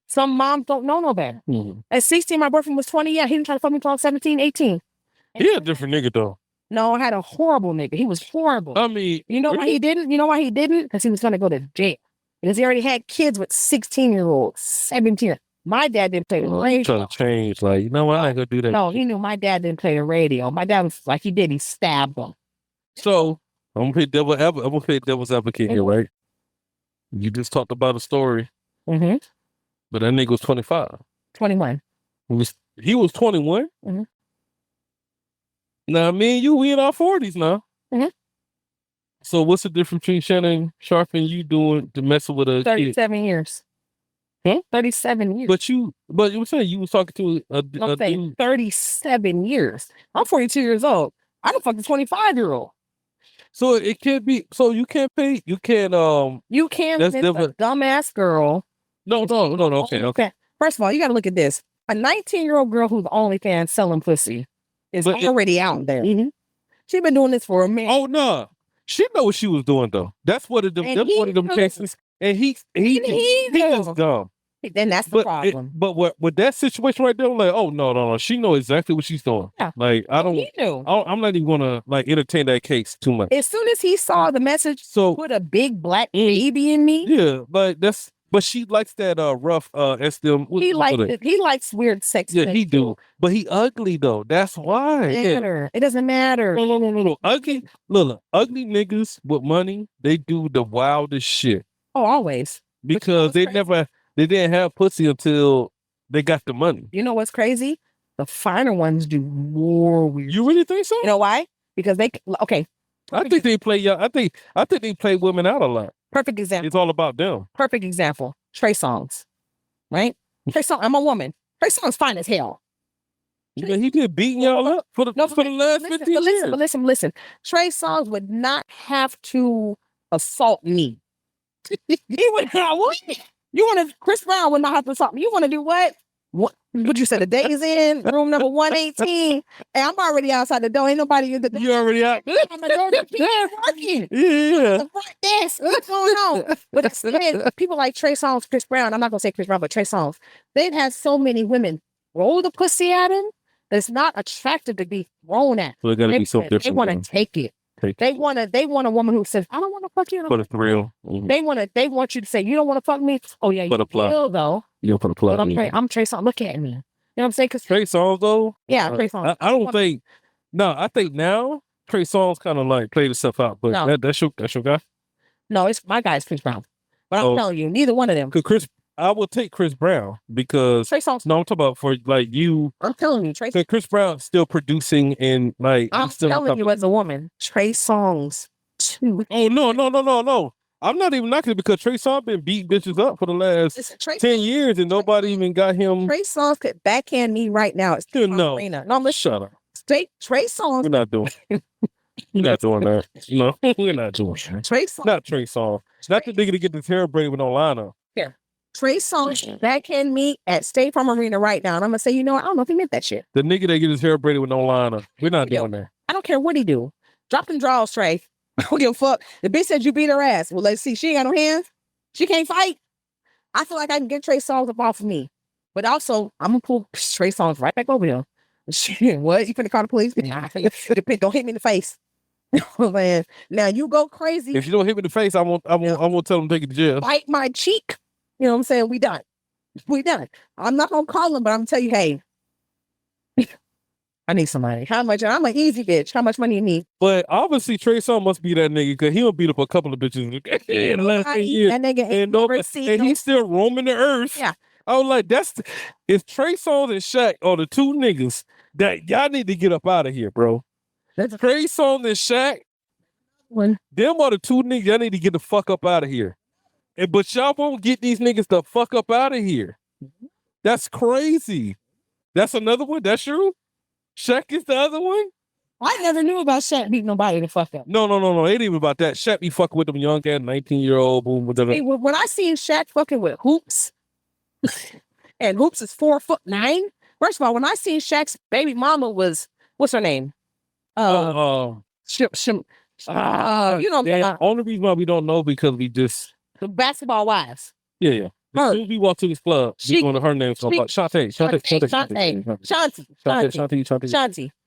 Some moms don't know no better. Mhm. At 16, my boyfriend was 20. Yeah, he didn't try to fuck me until I was 17, 18. He a different nigga though. No, I had a horrible nigga. He was horrible. I mean, You know why he didn't? You know why he didn't? Because he was going to go to jail. Because he already had kids with 16-year-olds, 17. My dad didn't play the radio. trying to change. Like, you know what? I ain't gonna do that. No, he knew my dad didn't play the radio. My dad was like, he did. He stabbed him. So I'm gonna play devil's advocate here, right? You just talked about a story, Mm-hmm. but that nigga was 25. 21. He was 21. Mhm. Now, me and you, we in our 40s now. Mhm. So what's the difference between Shannon Sharp and you doing to messing with a kid? 37 years. Huh? 37 years. But you were saying you was talking to a I'm saying dude. 37 years. I'm 42 years old. I don't fuck a 25-year-old. So it can't be. So you can't pay. You can't. You can't That's send a different. dumbass girl. No. Okay. First of all, you got to look at this. A 19-year-old girl who's OnlyFans selling pussy is already out there. Mhm. She's been doing this for a minute. Oh no, she know what she was doing though. That's one of them. And That's one of them he cases. And he knows. was dumb. Then that's the problem. But with that situation right there, I'm like, oh no, she know exactly what she's doing. Yeah. Like I don't. He knew. I'm not even gonna like entertain that case too much. As soon as he saw the message, So put a big black baby in me. yeah, like that's. But she likes that rough SDM. He likes weird sex. Yeah, he do. But he ugly though. That's why. It doesn't matter. No. Ugly. Look, ugly niggas with money, they do the wildest shit. Oh, always. Because they didn't have pussy until they got the money. You know what's crazy? The finer ones do more weird. You really think so? You know why? Because I think they play I think they play women out a lot. Perfect example. It's all about them. Perfect example. Trey Songz. Right? Trey Songz, I'm a woman. Trey Songz fine as hell. Yeah, he been beating y'all up for the last 15 years. But listen. Trey Songz would not have to assault me. He would not. You want to? Chris Brown would not have to assault me. You want to do what? What you said? The day is in room number 118, and I'm already outside the door. Ain't nobody in the door. You already out. I'm the door. Working. Yeah. The front desk. What's going on? But it's people like Trey Songz, Chris Brown. I'm not gonna say Chris Brown, but Trey Songz. They've had so many women roll the pussy at him. That's not attractive to be thrown at. So it gotta be so different. They want to take it. They want a woman who says, I don't want to fuck you. For the thrill. Mm-hmm. They want you to say, you don't want to fuck me. Oh yeah, for the plot. Though. You put a plot. I'm Trey Songz. Look at me. You know what I'm saying? Cause Trey Songz though. Yeah, Trey Songz. I don't think. No, I think now Trey Songz kind of like played himself out, but No. that's your guy. No, it's my guy's Chris Brown. But I'm telling you, neither one of them. I will take Chris Brown because Trey Songz. No, I'm talking about for like you. I'm telling you, Trey. Chris Brown's still producing and like. I'm telling you as a woman, Trey Songz too. Oh no! I'm not even knocking it because Trey Songz been beating bitches up for the last 10 years and nobody even got him. Trey Songz could backhand me right now. It's no. No, let's shut up. Trey Songz. We're not doing. We're not doing that. No, we're not doing that. Trey Songz. Not Trey Songz. It's not the nigga to get his hair braided with no lineup. Here. Trey Songz backhand me at State Farm Arena right now. And I'm going to say, you know what? I don't know if he meant that shit. The nigga that get his hair braided with no lineup. We're not doing that. I don't care what he do. Drop them draws, Trey. I don't give a fuck. The bitch said you beat her ass. Well, let's see. She ain't got no hands. She can't fight. I feel like I can get Trey Songz up off of me. But also, I'm going to pull Trey Songz right back over here. Shit, what? You finna call the police? Nah, don't hit me in the face. Man, now you go crazy. If you don't hit me in the face, I won't tell them to take it to jail. Bite my cheek. You know what I'm saying? We done. I'm not gonna call him, but I'm gonna tell you, hey, I need some money. How much? I'm an easy bitch. How much money you need? But obviously Trey Songz must be that nigga because he'll beat up a couple of bitches in the last 10 years. That nigga ain't and he's still roaming the earth. Yeah. I was like, it's Trey Songz and Shaq are the two niggas that y'all need to get up out of here, bro. That's Trey Songz and Shaq, one. them are the two niggas y'all need to get the fuck up out of here. But y'all won't get these niggas the fuck up out of here. That's crazy. That's another one. That's true. Shaq is the other one. I never knew about Shaq beating nobody to fuck up. No. It ain't even about that. Shaq be fucking with them young ass 19-year-old boom. Hey, when I seen Shaq fucking with Hoops, and Hoops is 4'9". First of all, when I seen Shaq's baby mama was, what's her name? You know, only reason why we don't know because we just the Basketball Wives. Yeah. As soon as we walk to this club, we going to her name. So Shantae.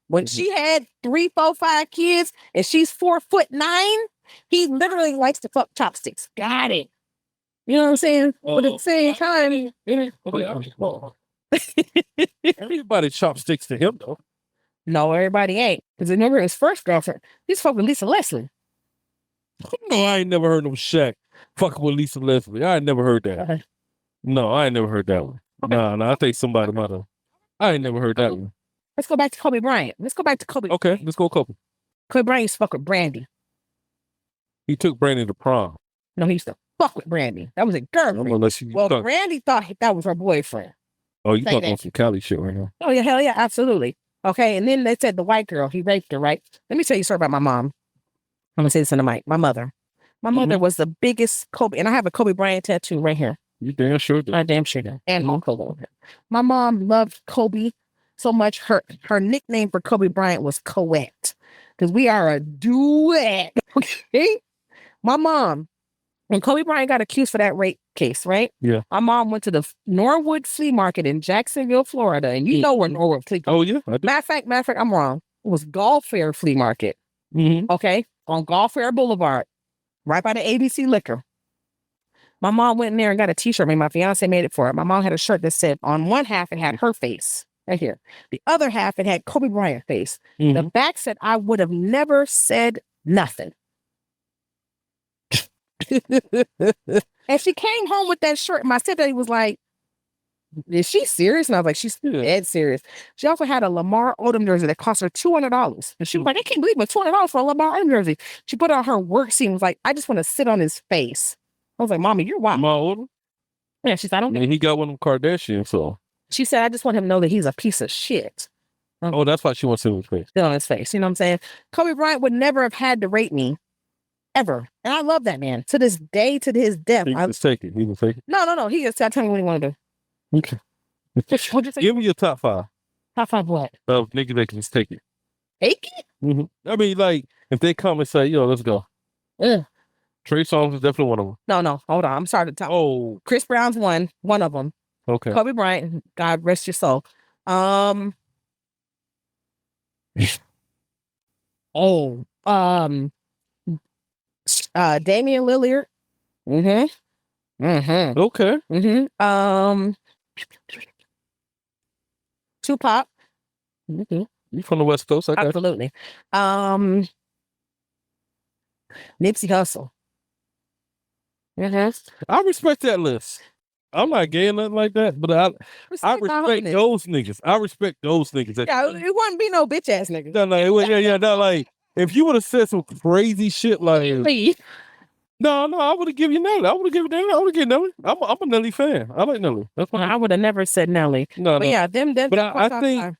When she had 3, 4, 5 kids and she's 4'9", he literally likes to fuck chopsticks. Got it. You know what I'm saying? But at the same time, everybody chopsticks to him though. No, everybody ain't. Because remember his first girlfriend, he's fucking with Lisa Leslie. No, I ain't never heard no Shaq fucking with Lisa Leslie. I ain't never heard that. No, I ain't never heard that one. Okay. Nah, I think somebody might have. I ain't never heard that one. Let's go back to Kobe Bryant. Okay, let's go Kobe. Kobe Bryant used to fuck with Brandy. He took Brandy to prom. No, he used to fuck with Brandy. That was a girlfriend. Brandy thought that was her boyfriend. Oh, you talking on some Cali shit right now? Oh, yeah, hell yeah, absolutely. Okay, and then they said the white girl, he raped her, right? Let me tell you a story about my mom. I'm going to say this in the mic. My mother. My mother was the biggest Kobe, and I have a Kobe Bryant tattoo right here. You damn sure do. I damn sure do. And Kobe. My mom loved Kobe so much. Her nickname for Kobe Bryant was Coette, because we are a duet. Okay? My mom, when Kobe Bryant got accused for that rape case, right? Yeah. My mom went to the Norwood Flea Market in Jacksonville, Florida, and you know where Norwood Flea Market. Oh yeah. Matter of fact, I'm wrong. It was Gulf Fair Flea Market. Okay, on Gulf Fair Boulevard, right by the ABC Liquor. My mom went in there and got a T-shirt. My fiance made it for her. My mom had a shirt that said on one half it had her face right here. The other half it had Kobe Bryant face. The back said, "I would have never said nothing." And she came home with that shirt. My stepdaddy was like, "Is she serious?" And I was like, "She's dead serious." She also had a Lamar Odom jersey that cost her $200. And she was like, "I can't believe it, $200 for a Lamar Odom jersey." She put it on her work scene. Was like, "I just want to sit on his face." I was like, "Mommy, you're wild." Lamar Odom? Yeah, she said, "I don't." And he got one of them Kardashians, so. She said, "I just want him to know that he's a piece of shit." Oh, that's why she wants to sit on his face. Sit on his face. You know what I'm saying? Kobe Bryant would never have had to rape me. Ever. And I love that man. To this day, to his death. He was taking. No. He just tell me what he want to do. Okay. What'd you say? Give me your top 5. Top 5 what? Of niggas that can just take it. Take it? I mean, like, if they come and say, "Yo, let's go." Yeah. Trey Songz is definitely one of them. No. Hold on. I'm sorry to talk. Oh. Chris Brown's one of them. Okay. Kobe Bryant, God rest your soul. Damian Lillard. Okay. Tupac. You from the West Coast? I got absolutely. Nipsey Hussle. I respect that list. I'm not gay or nothing like that, but I respect those niggas. I respect those niggas. Yeah, it wouldn't be no bitch ass niggas. No, like if you would have said some crazy shit like, no, I would have given you Nelly. I would have given Nelly. I'm a Nelly fan. I like Nelly. That's why I would have never said Nelly. No. Yeah, them. But I think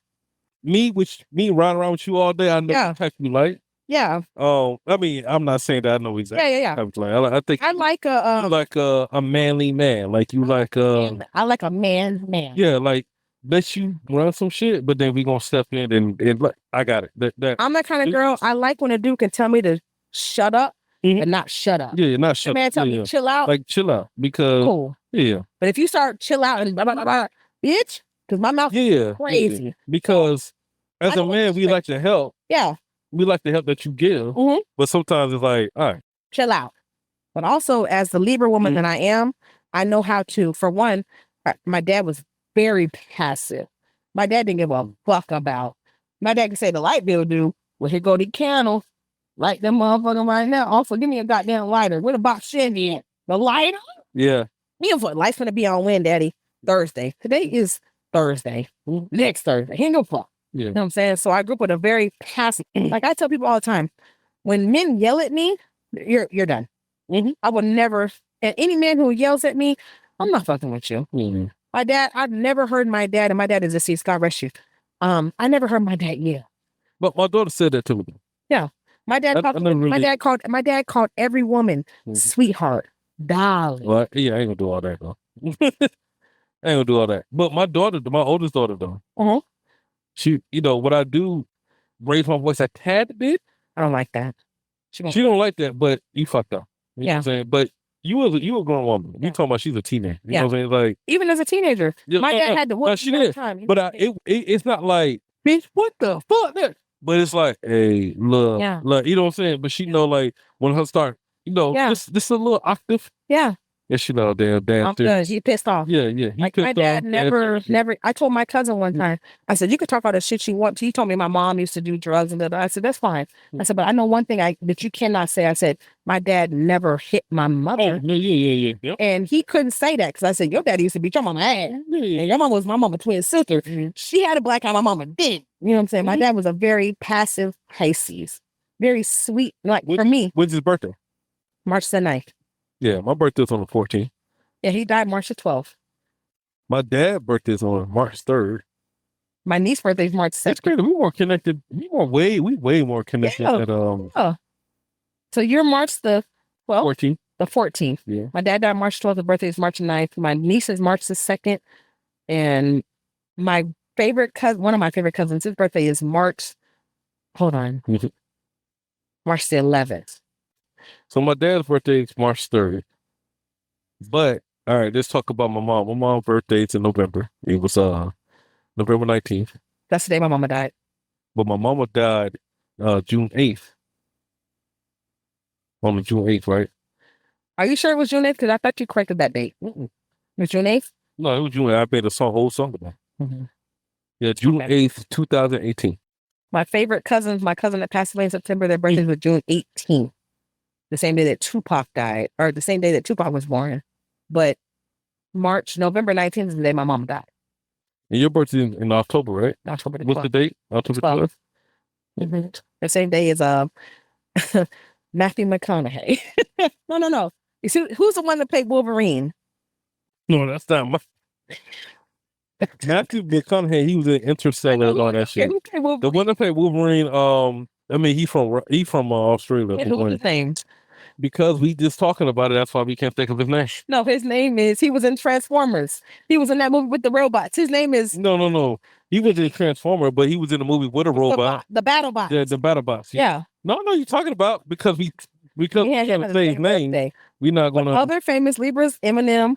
me riding around with you all day, I know the type you like. Yeah. I mean, I'm not saying that I know exactly. Yeah. I think I like a manly man. Like you like I like a man. Yeah, like let you run some shit, but then we gonna step in and like I got it. That I'm that kind of girl. I like when a dude can tell me to shut up and not shut up. Yeah, not shut up. Man, tell me chill out. Like chill out because cool. Yeah. But if you start chill out and blah, blah, blah, blah, bitch, because my mouth is crazy. Yeah. Because as a man, we like to help. Yeah. We like the help that you give, but sometimes it's like, all right, chill out. But also, as the Libra woman that I am, I know how to. For one, my dad was very passive. My dad didn't give a fuck about. My dad could say the light bill due. Well, here go the candles. Light them motherfucker right now. Also, give me a goddamn lighter. Where the box Chevy at? The lighter? Yeah. You know what? Light's gonna be on when, Daddy? Thursday. Today is Thursday. Next Thursday. He ain't no fuck. Yeah. You know what I'm saying? So I grew up with a very passive, like I tell people all the time, when men yell at me, you're done. I would never, and any man who yells at me, I'm not fucking with you. My dad, I've never heard my dad, and my dad is deceased, God rest you. I never heard my dad yell. But my daughter said that to me. Yeah. My dad my dad called every woman sweetheart, darling. Well, yeah, I ain't gonna do all that though. I ain't gonna do all that. But my daughter, my oldest daughter though, she, you know, what I do, raise my voice a tad bit. I don't like that. She don't like that, but you fucked up. You know what I'm saying? But you a grown woman. You talking about she's a teenager. You know what I'm saying? Like, even as a teenager, my dad had to whoop she me all did. the time. But it's not like, bitch, what the fuck that? But it's like, hey, look, you know what I'm saying? But she know, like, when her start, you know, this a little octave. Yeah. Yeah, she know, damn. I'm good. He pissed off. Yeah. Like my dad never. I told my cousin one time, I said, you could talk all the shit you want. He told me my mom used to do drugs and I said, that's fine. I said, but I know one thing that you cannot say. I said, my dad never hit my mother. Oh, yeah. And he couldn't say that because I said, your daddy used to beat your mama ass. And your mama was my mama twin sister. She had a black eye, my mama did. You know what I'm saying? My dad was a very passive Pisces. Very sweet. Like for me. When's his birthday? March the 9th. Yeah, my birthday's on the 14th. Yeah, he died March the 12th. My dad's birthday's on March 3rd. My niece's birthday's March 2nd. That's crazy. We more connected. We way more connected than So you're March the 12th? 14th. The 14th. Yeah. My dad died March 12th. His birthday is March 9th. My niece is March the 2nd. And my favorite cousin, one of my favorite cousins, his birthday is March the 11th. So my dad's birthday is March 3rd. But all right, let's talk about my mom. My mom's birthday is in November. It was November 19th. That's the day my mama died. But my mama died June 8th. On June 8th, right? Are you sure it was June 8th? Because I thought you corrected that date. It was June 8th? No, it was June 8th. I made a whole song about it. Yeah, June 8th, 2018. My favorite cousins, my cousin that passed away in September, their birthdays were June 18th. The same day that Tupac died, or the same day that Tupac was born. But November 19th is the day my mom died. And your birthday in October, right? October the 12th. What's the date? October 12th? The same day as Matthew McConaughey. No. You see, who's the one that played Wolverine? No, that's not my... Matthew McConaughey, he was in Interstellar and all that shit. The one that played Wolverine, I mean, he from Australia. And who's his name? Because we just talking about it, that's why we can't think of his name. No, his name is, he was in Transformers. He was in that movie with the robots. His name is... No. He was in Transformer, but he was in the movie with a robot. The BattleBots. Yeah, the BattleBots. Yeah. No, you're talking about because we can't say his name. We're not going to... Other famous Libras, Eminem,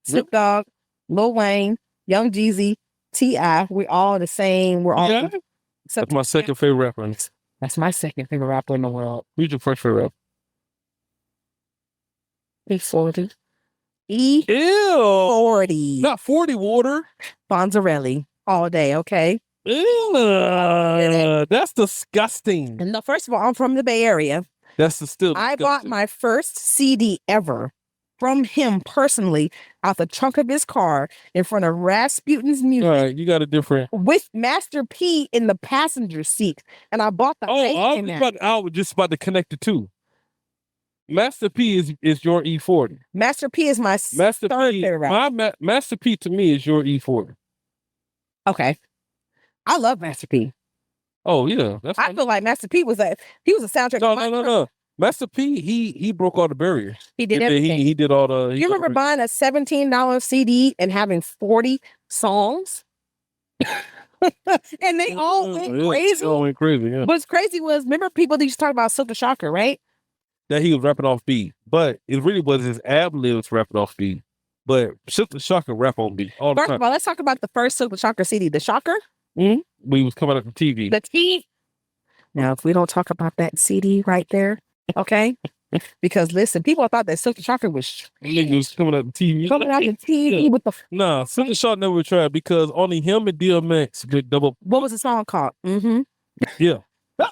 Snoop Dogg, Lil Wayne, Young Jeezy, T.I. We're all the same. We're all... Yeah. That's my second favorite rapper. That's my second favorite rapper in the world. Who's your first favorite rapper? E40. Ew. 40. Not 40 water. Bonzarelli. All day, okay? Ew. That's disgusting. And first of all, I'm from the Bay Area. That's still disgusting. I bought my first CD ever from him personally out the trunk of his car in front of Rasputin's music. All right, you got a different... With Master P in the passenger seat. And I bought the... I was just about to connect the two. Master P is your E40. Master P is my third favorite rapper. Master P to me is your E40. Okay. I love Master P. Oh, yeah. I feel like Master P was a soundtrack. No. Master P, he broke all the barriers. He did everything. He did all the... You remember buying a $17 CD and having 40 songs? And they all went crazy. They all went crazy, yeah. What's crazy was, remember people that used to talk about Silk the Shocker, right? That he was rapping off beat. But it really was his ad-libs rapping off beat. But Silk the Shocker rap on beat all the time. First of all, let's talk about the first Silk the Shocker CD. The Shocker? When he was coming out from TV. The T. Now, if we don't talk about that CD right there, okay? Because listen, people thought that Silk the Shocker was coming out the TV. Coming out the TV with the... Nah, Silk the Shocker never tried because only him and DMX did double... What was the song called? Yeah.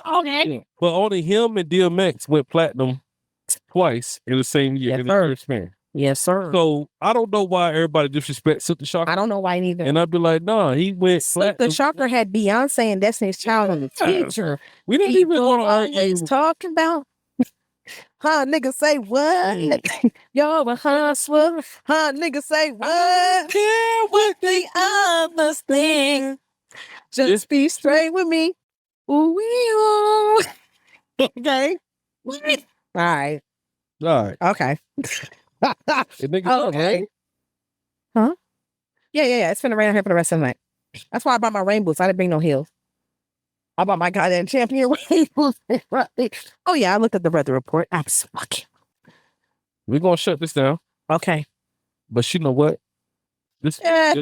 Okay. But only him and DMX went platinum twice in the same year. Yes, in the first span. Yes, sir. So I don't know why everybody disrespects Silk the Shocker. I don't know why neither. And I'd be like, nah, he went Silk the Shocker had Beyonce and Destiny's Child on the feature. We didn't even People want to always argue. talking about. Huh, nigga say what? Y'all a hustler. Huh, nigga say what? Care what The others think. Just be straight with me. Ooh, ooh. Okay. All right. All right. Okay. And nigga, Okay. Huh? Yeah. It's finna rain out here for the rest of the night. That's why I bought my rain boots. I didn't bring no heels. I bought my goddamn champion rain boots. Oh yeah, I looked at the weather report. Absolutely. we're gonna shut this down. Okay. But you know what? This I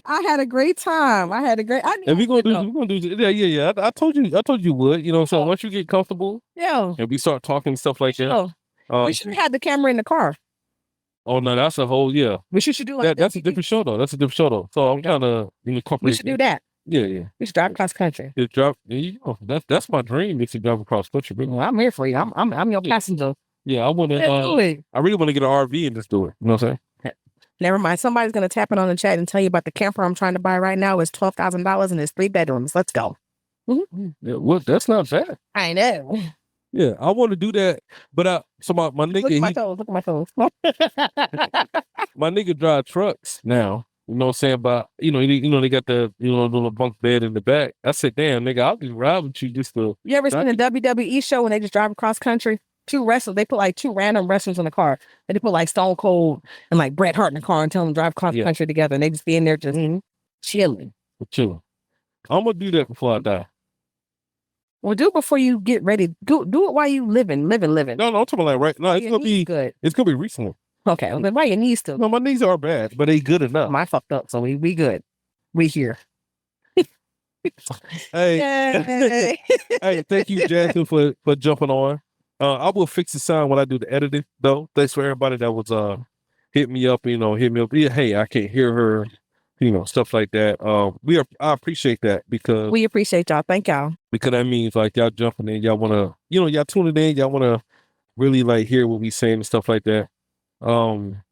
had a great time. and we're gonna do yeah. I told you would. You know, so once you get comfortable Yeah. and we start talking stuff like that. We should have had the camera in the car. Oh no, that's a whole We should do like that's a different show though. So I'm kind of incorporating. We should do that. Yeah. We should drive across country. Just drop. You know, that's my dream is to drive across country. Bro. Well, I'm here for you. I'm your passenger. Yeah, I want to. I really want to get an RV and just do it. You know what I'm saying? Never mind. Somebody's gonna tap it on the chat and tell you about the camper I'm trying to buy right now. It's $12,000 and it's 3 bedrooms. Let's go. Yeah, well, that's not bad. I know. Yeah, I want to do that, but my nigga, Look at my toes. My nigga drive trucks now. You know what I'm saying? But you know they got the little bunk bed in the back. I said, damn nigga, I'll just ride with you just to. You ever seen a WWE show when they just drive across country? Two wrestlers, they put like 2 random wrestlers in the car. And they put like Stone Cold and like Bret Hart in the car and tell them to drive across country together. And they just be in there just chilling. I'm gonna do that before I die. Well, do it before you get ready. Do it while you living. No, I'm talking about like right now. It's gonna be good. It's gonna be recently. Okay, well, then why your knees still? No, my knees are bad, but they good enough. Mine fucked up, so we good. We here. Hey, hey, thank you, Jasmine, for jumping on. I will fix the sound when I do the editing, though. Thanks for everybody that was hit me up. Yeah, hey, I can't hear her. Stuff like that. I appreciate that because we appreciate y'all. Thank y'all. Because that means like y'all jumping in, y'all wanna, y'all tuning in, y'all wanna really like hear what we saying and stuff like that. I'm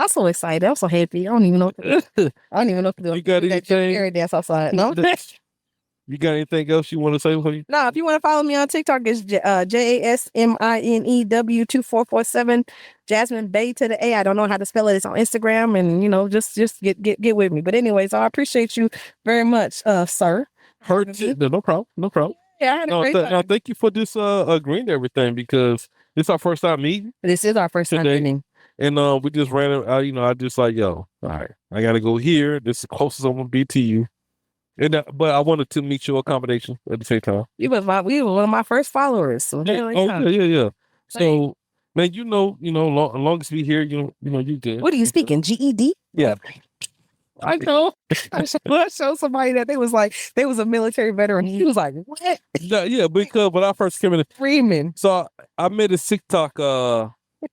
so excited. I'm so happy. I don't even know what to do. You got anything? Air dance outside. No. You got anything else you want to say? No, if you want to follow me on TikTok, it's JASMINEW2447 Jasmine Bay to the A. I don't know how to spell it. It's on Instagram, and just get with me. But anyways, I appreciate you very much, sir. No problem. Yeah, I had a great time. Thank you for this agreeing to everything because this is our first time meeting. This is our first time meeting. And we just ran it. I just like, yo, all right, I gotta go here. This is the closest I'm gonna be to you. And but I wanted to meet your accommodation at the same time. We were one of my first followers. So yeah. So man, long as we here, you good. What are you speaking? GED? Yeah. I know. I showed somebody that they was a military veteran. He was like, what? Yeah, because when I first came in, Freeman. So I made a TikTok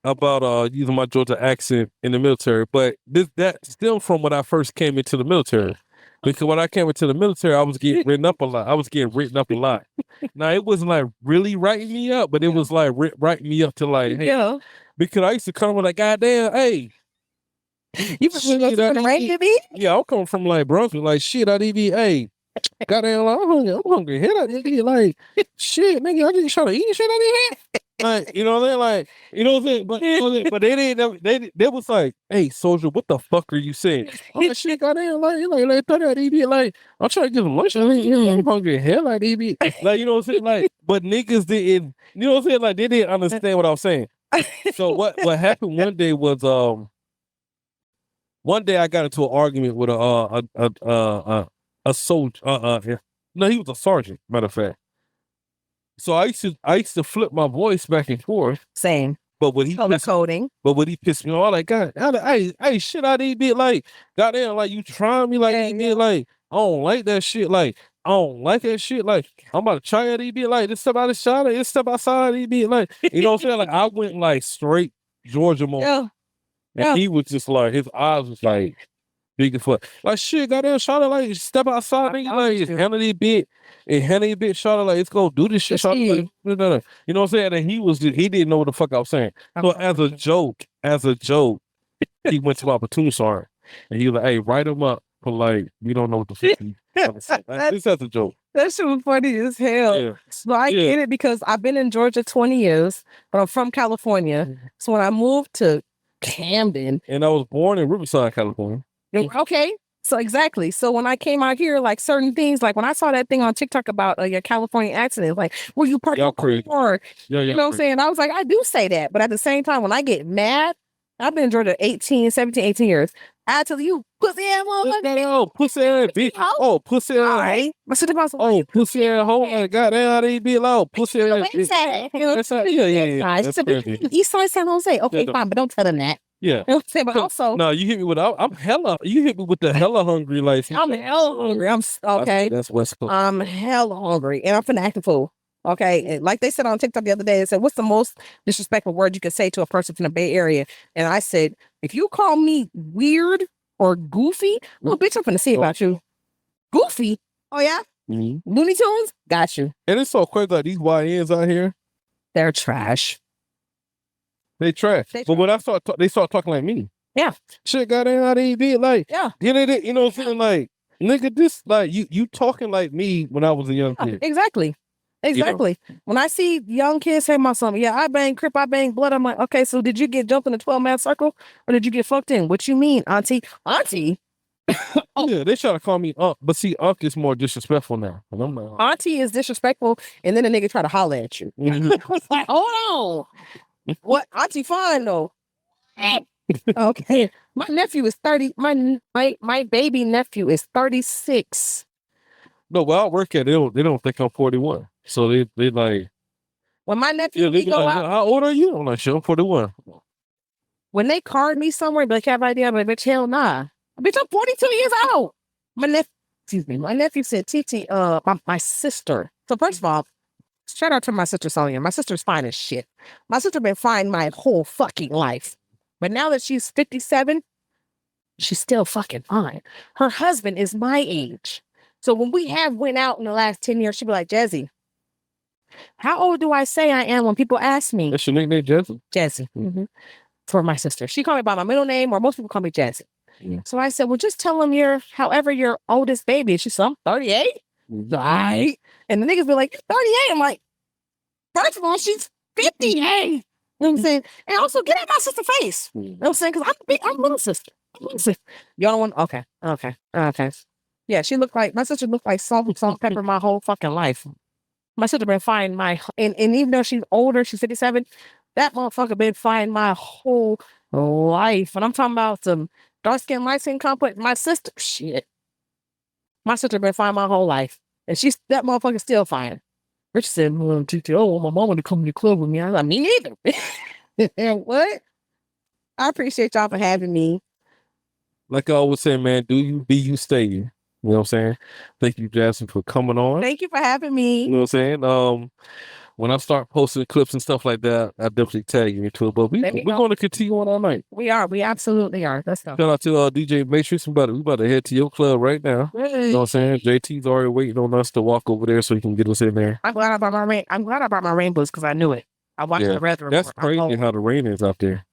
about using my Georgia accent in the military, but that stemmed from when I first came into the military. Because when I came into the military, I was getting written up a lot. Now it wasn't like really writing me up, but it was like writing me up to like, hey, because I used to come with like, goddamn, hey. You from the range, me? Yeah, I'm coming from like Brunswick, like shit. I need to be, hey, goddamn, like, I'm hungry. Hell, I need to like, shit, nigga, I just trying to eat shit. I need like, you know what I'm saying? Like, you know what I'm saying? But they didn't. They was like, hey, soldier, what the fuck are you saying? Oh shit, goddamn, like, like, I'm trying to get some lunch. I'm hungry. Hell, like, DB, like, you know what I'm saying? Like, but niggas didn't. You know what I'm saying? Like, they didn't understand what I was saying. So what happened one day was one day I got into an argument with a soldier. No, he was a sergeant. Matter of fact. So I used to flip my voice back and forth. Same. But when he pissed me off, like, God, hey, shit, I did be like, goddamn, like you trying me like he did, like I don't like that shit, like I don't like that shit, like I'm about to try it, he be like this step out of shot, this step outside, he be like, you know what I'm saying? Like I went like straight Georgia mode. Yeah. And he was just like, his eyes was like, big as fuck. Like shit, goddamn, shot like step outside, nigga, like handle it bit, and handle it bit, shot like let's go do this shit, shot like, you know what I'm saying? And he didn't know what the fuck I was saying. So as a joke, he went to my platoon sergeant, and he was like, "Hey, write him up for like we don't know what the fuck." This as a joke. That shit was funny as hell. Yeah. So I get it because I've been in Georgia 20 years, but I'm from California. So when I moved to Camden. And I was born in Riverside, California. Okay. So exactly. So when I came out here, like certain things, like when I saw that thing on TikTok about your California accident, like, were you parked your car? You know what I'm saying? I was like, I do say that. But at the same time, when I get mad, I've been in Georgia 18 years. I tell you, pussy ass motherfucker. Oh, pussy ass bitch. Oh, pussy ass. All right. Oh, pussy ass hoe. Goddamn, how they be loud. Pussy ass bitch. Yeah. That's crazy. East Side, San Jose. Okay, fine, but don't tell them that. Yeah. You know what I'm saying? But also. No, you hit me with, you hit me with the hella hungry. Like, I'm hella hungry. Okay. That's West Coast. I'm hella hungry and I'm finna act a fool. Okay. And like they said on TikTok the other day, they said, what's the most disrespectful word you could say to a person from the Bay Area? And I said, if you call me weird or goofy, well, bitch, I'm finna see about you. Goofy? Oh, yeah? Mm-hmm. Looney Tunes? Got you. And it's so crazy, like these YNs out here. They're trash. They trash. But when they start talking like me. Yeah. Shit, goddamn, how they be like. Yeah. You know what I'm saying? Like, nigga, this, like, you talking like me when I was a young kid. Exactly. You know? When I see young kids say my son, yeah, I bang Crip, I bang blood, I'm like, okay, so did you get jumped in a 12-man circle or did you get fucked in? What you mean, auntie? Auntie? Oh. Yeah, they try to call me Unc, but see, Unc is more disrespectful now. And I'm like, auntie is disrespectful, and then the nigga try to holler at you. It's like, hold on. What? Auntie fine, though. Okay. My nephew is 30. My baby nephew is 36. No, well, I work at it. They don't think I'm 41. So they like. When my nephew go out, how old are you? I'm like, sure, I'm 41. When they card me somewhere, like, have idea, I'm like, bitch, hell nah. Bitch, I'm 42 years old. My nephew said, TT, my sister. So first of all, shout out to my sister Sonia. My sister's fine as shit. My sister been fine my whole fucking life. But now that she's 57, she's still fucking fine. Her husband is my age. So when we have went out in the last 10 years, she'd be like, Jazzy, how old do I say I am when people ask me? That's your nickname, Jazzy? Jazzy. Mm-hmm. For my sister. She called me by my middle name, or most people call me Jazzy. Yeah. So I said, well, just tell them however your oldest baby is. She said, I'm 38. Mm-hmm. All right. And the niggas be like, 38. I'm like, first of all, she's 58. You know what I'm saying? And also get out my sister's face. You know what I'm saying? Because I'm little sister. Y'all don't want, okay. Yeah, my sister looked like salt and pepper my whole fucking life. My sister been fine and even though she's older, she's 57, that motherfucker been fine my whole life. And I'm talking about some dark skin, light skin complex. My sister, shit. My sister been fine my whole life. And that motherfucker still fine. Rich said, TTO, my mama to come to the club with me. I was like, me neither. And what? I appreciate y'all for having me. Like I always say, man, do you, be you, stay you. You know what I'm saying? Thank you, Jasmine, for coming on. Thank you for having me. You know what I'm saying? When I start posting clips and stuff like that, I'll definitely tag you into it. But we're going to continue on all night. We are. We absolutely are. Let's go. Shout out to DJ Matrix. We about to head to your club right now. You know what I'm saying? JT's already waiting on us to walk over there so he can get us in there. I'm glad I brought my rainbows because I knew it. I watched the weather. That's crazy how the rain is out there.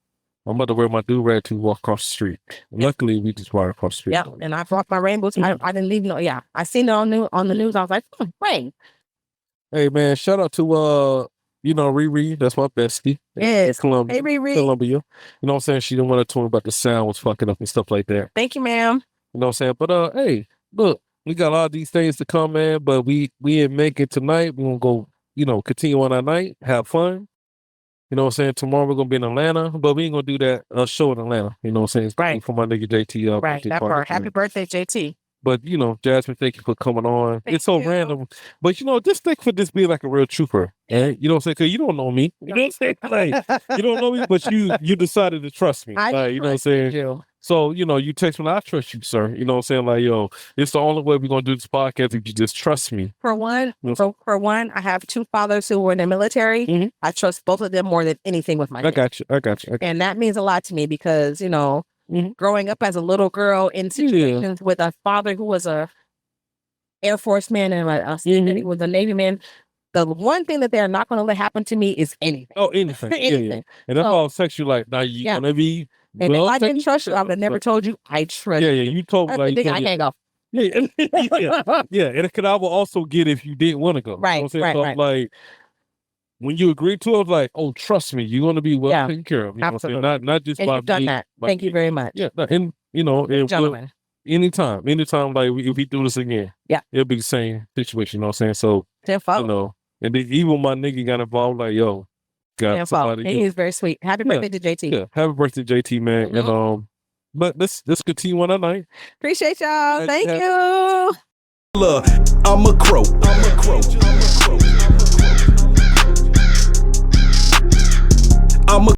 I'm about to wear my do-rag to walk across the street. Luckily, we just walked across the street. Yeah, and I brought my rainbows. I didn't leave no. Yeah, I seen it on the news. I was like, rain. Hey man, shout out to Riri. That's my bestie. Yes. Columbia. Hey Riri. Columbia. You know what I'm saying? She didn't want to tell me about the sound was fucking up and stuff like that. Thank you, ma'am. You know what I'm saying? But hey, look, we got a lot of these things to come, man. But we in Macon tonight. We're gonna go, continue on our night, have fun. You know what I'm saying? Tomorrow we're going to be in Atlanta, but we ain't going to do that show in Atlanta. You know what I'm saying? It's right. For my nigga JT. Right, that part. Happy birthday, JT. But, Jasmine, thank you for coming on. It's so random. But, just thank you for this being like a real trooper. And you know what I'm saying? Because you don't know me. You know what I'm saying? Like, you don't know me, but you decided to trust me. You know what I'm saying? You. So, you text me, I trust you, sir. You know what I'm saying? Like, yo, it's the only way we're going to do this podcast if you just trust me. For one, I have two fathers who were in the military. Mm-hmm. I trust both of them more than anything with my kids. I got you. And that means a lot to me because, growing up as a little girl in situations with a father who was a Air Force man and he was a Navy man. The one thing that they're not going to let happen to me is anything. Oh, anything. Anything. And that's all sex you like. Now you gonna be. And if I didn't trust you, I would have never told you I trust you. You told me like I can't go. And it could I will also get if you didn't want to go. Right, You know what I'm saying? right. Like when you agreed to it, I was like, oh, trust me, you're gonna be well taken care of. You know what I'm saying? Not just and by you've done that. Thank you very much. Yeah, and gentlemen. Anytime, like if we do this again, it'll be the same situation. You know what I'm saying? So and then even my nigga got involved. Like, yo, got somebody. He is very sweet. Happy birthday to JT. Yeah, happy birthday, JT, man. And but let's continue on that night. Appreciate y'all. Thank you. Look, I'm a crow. I'm a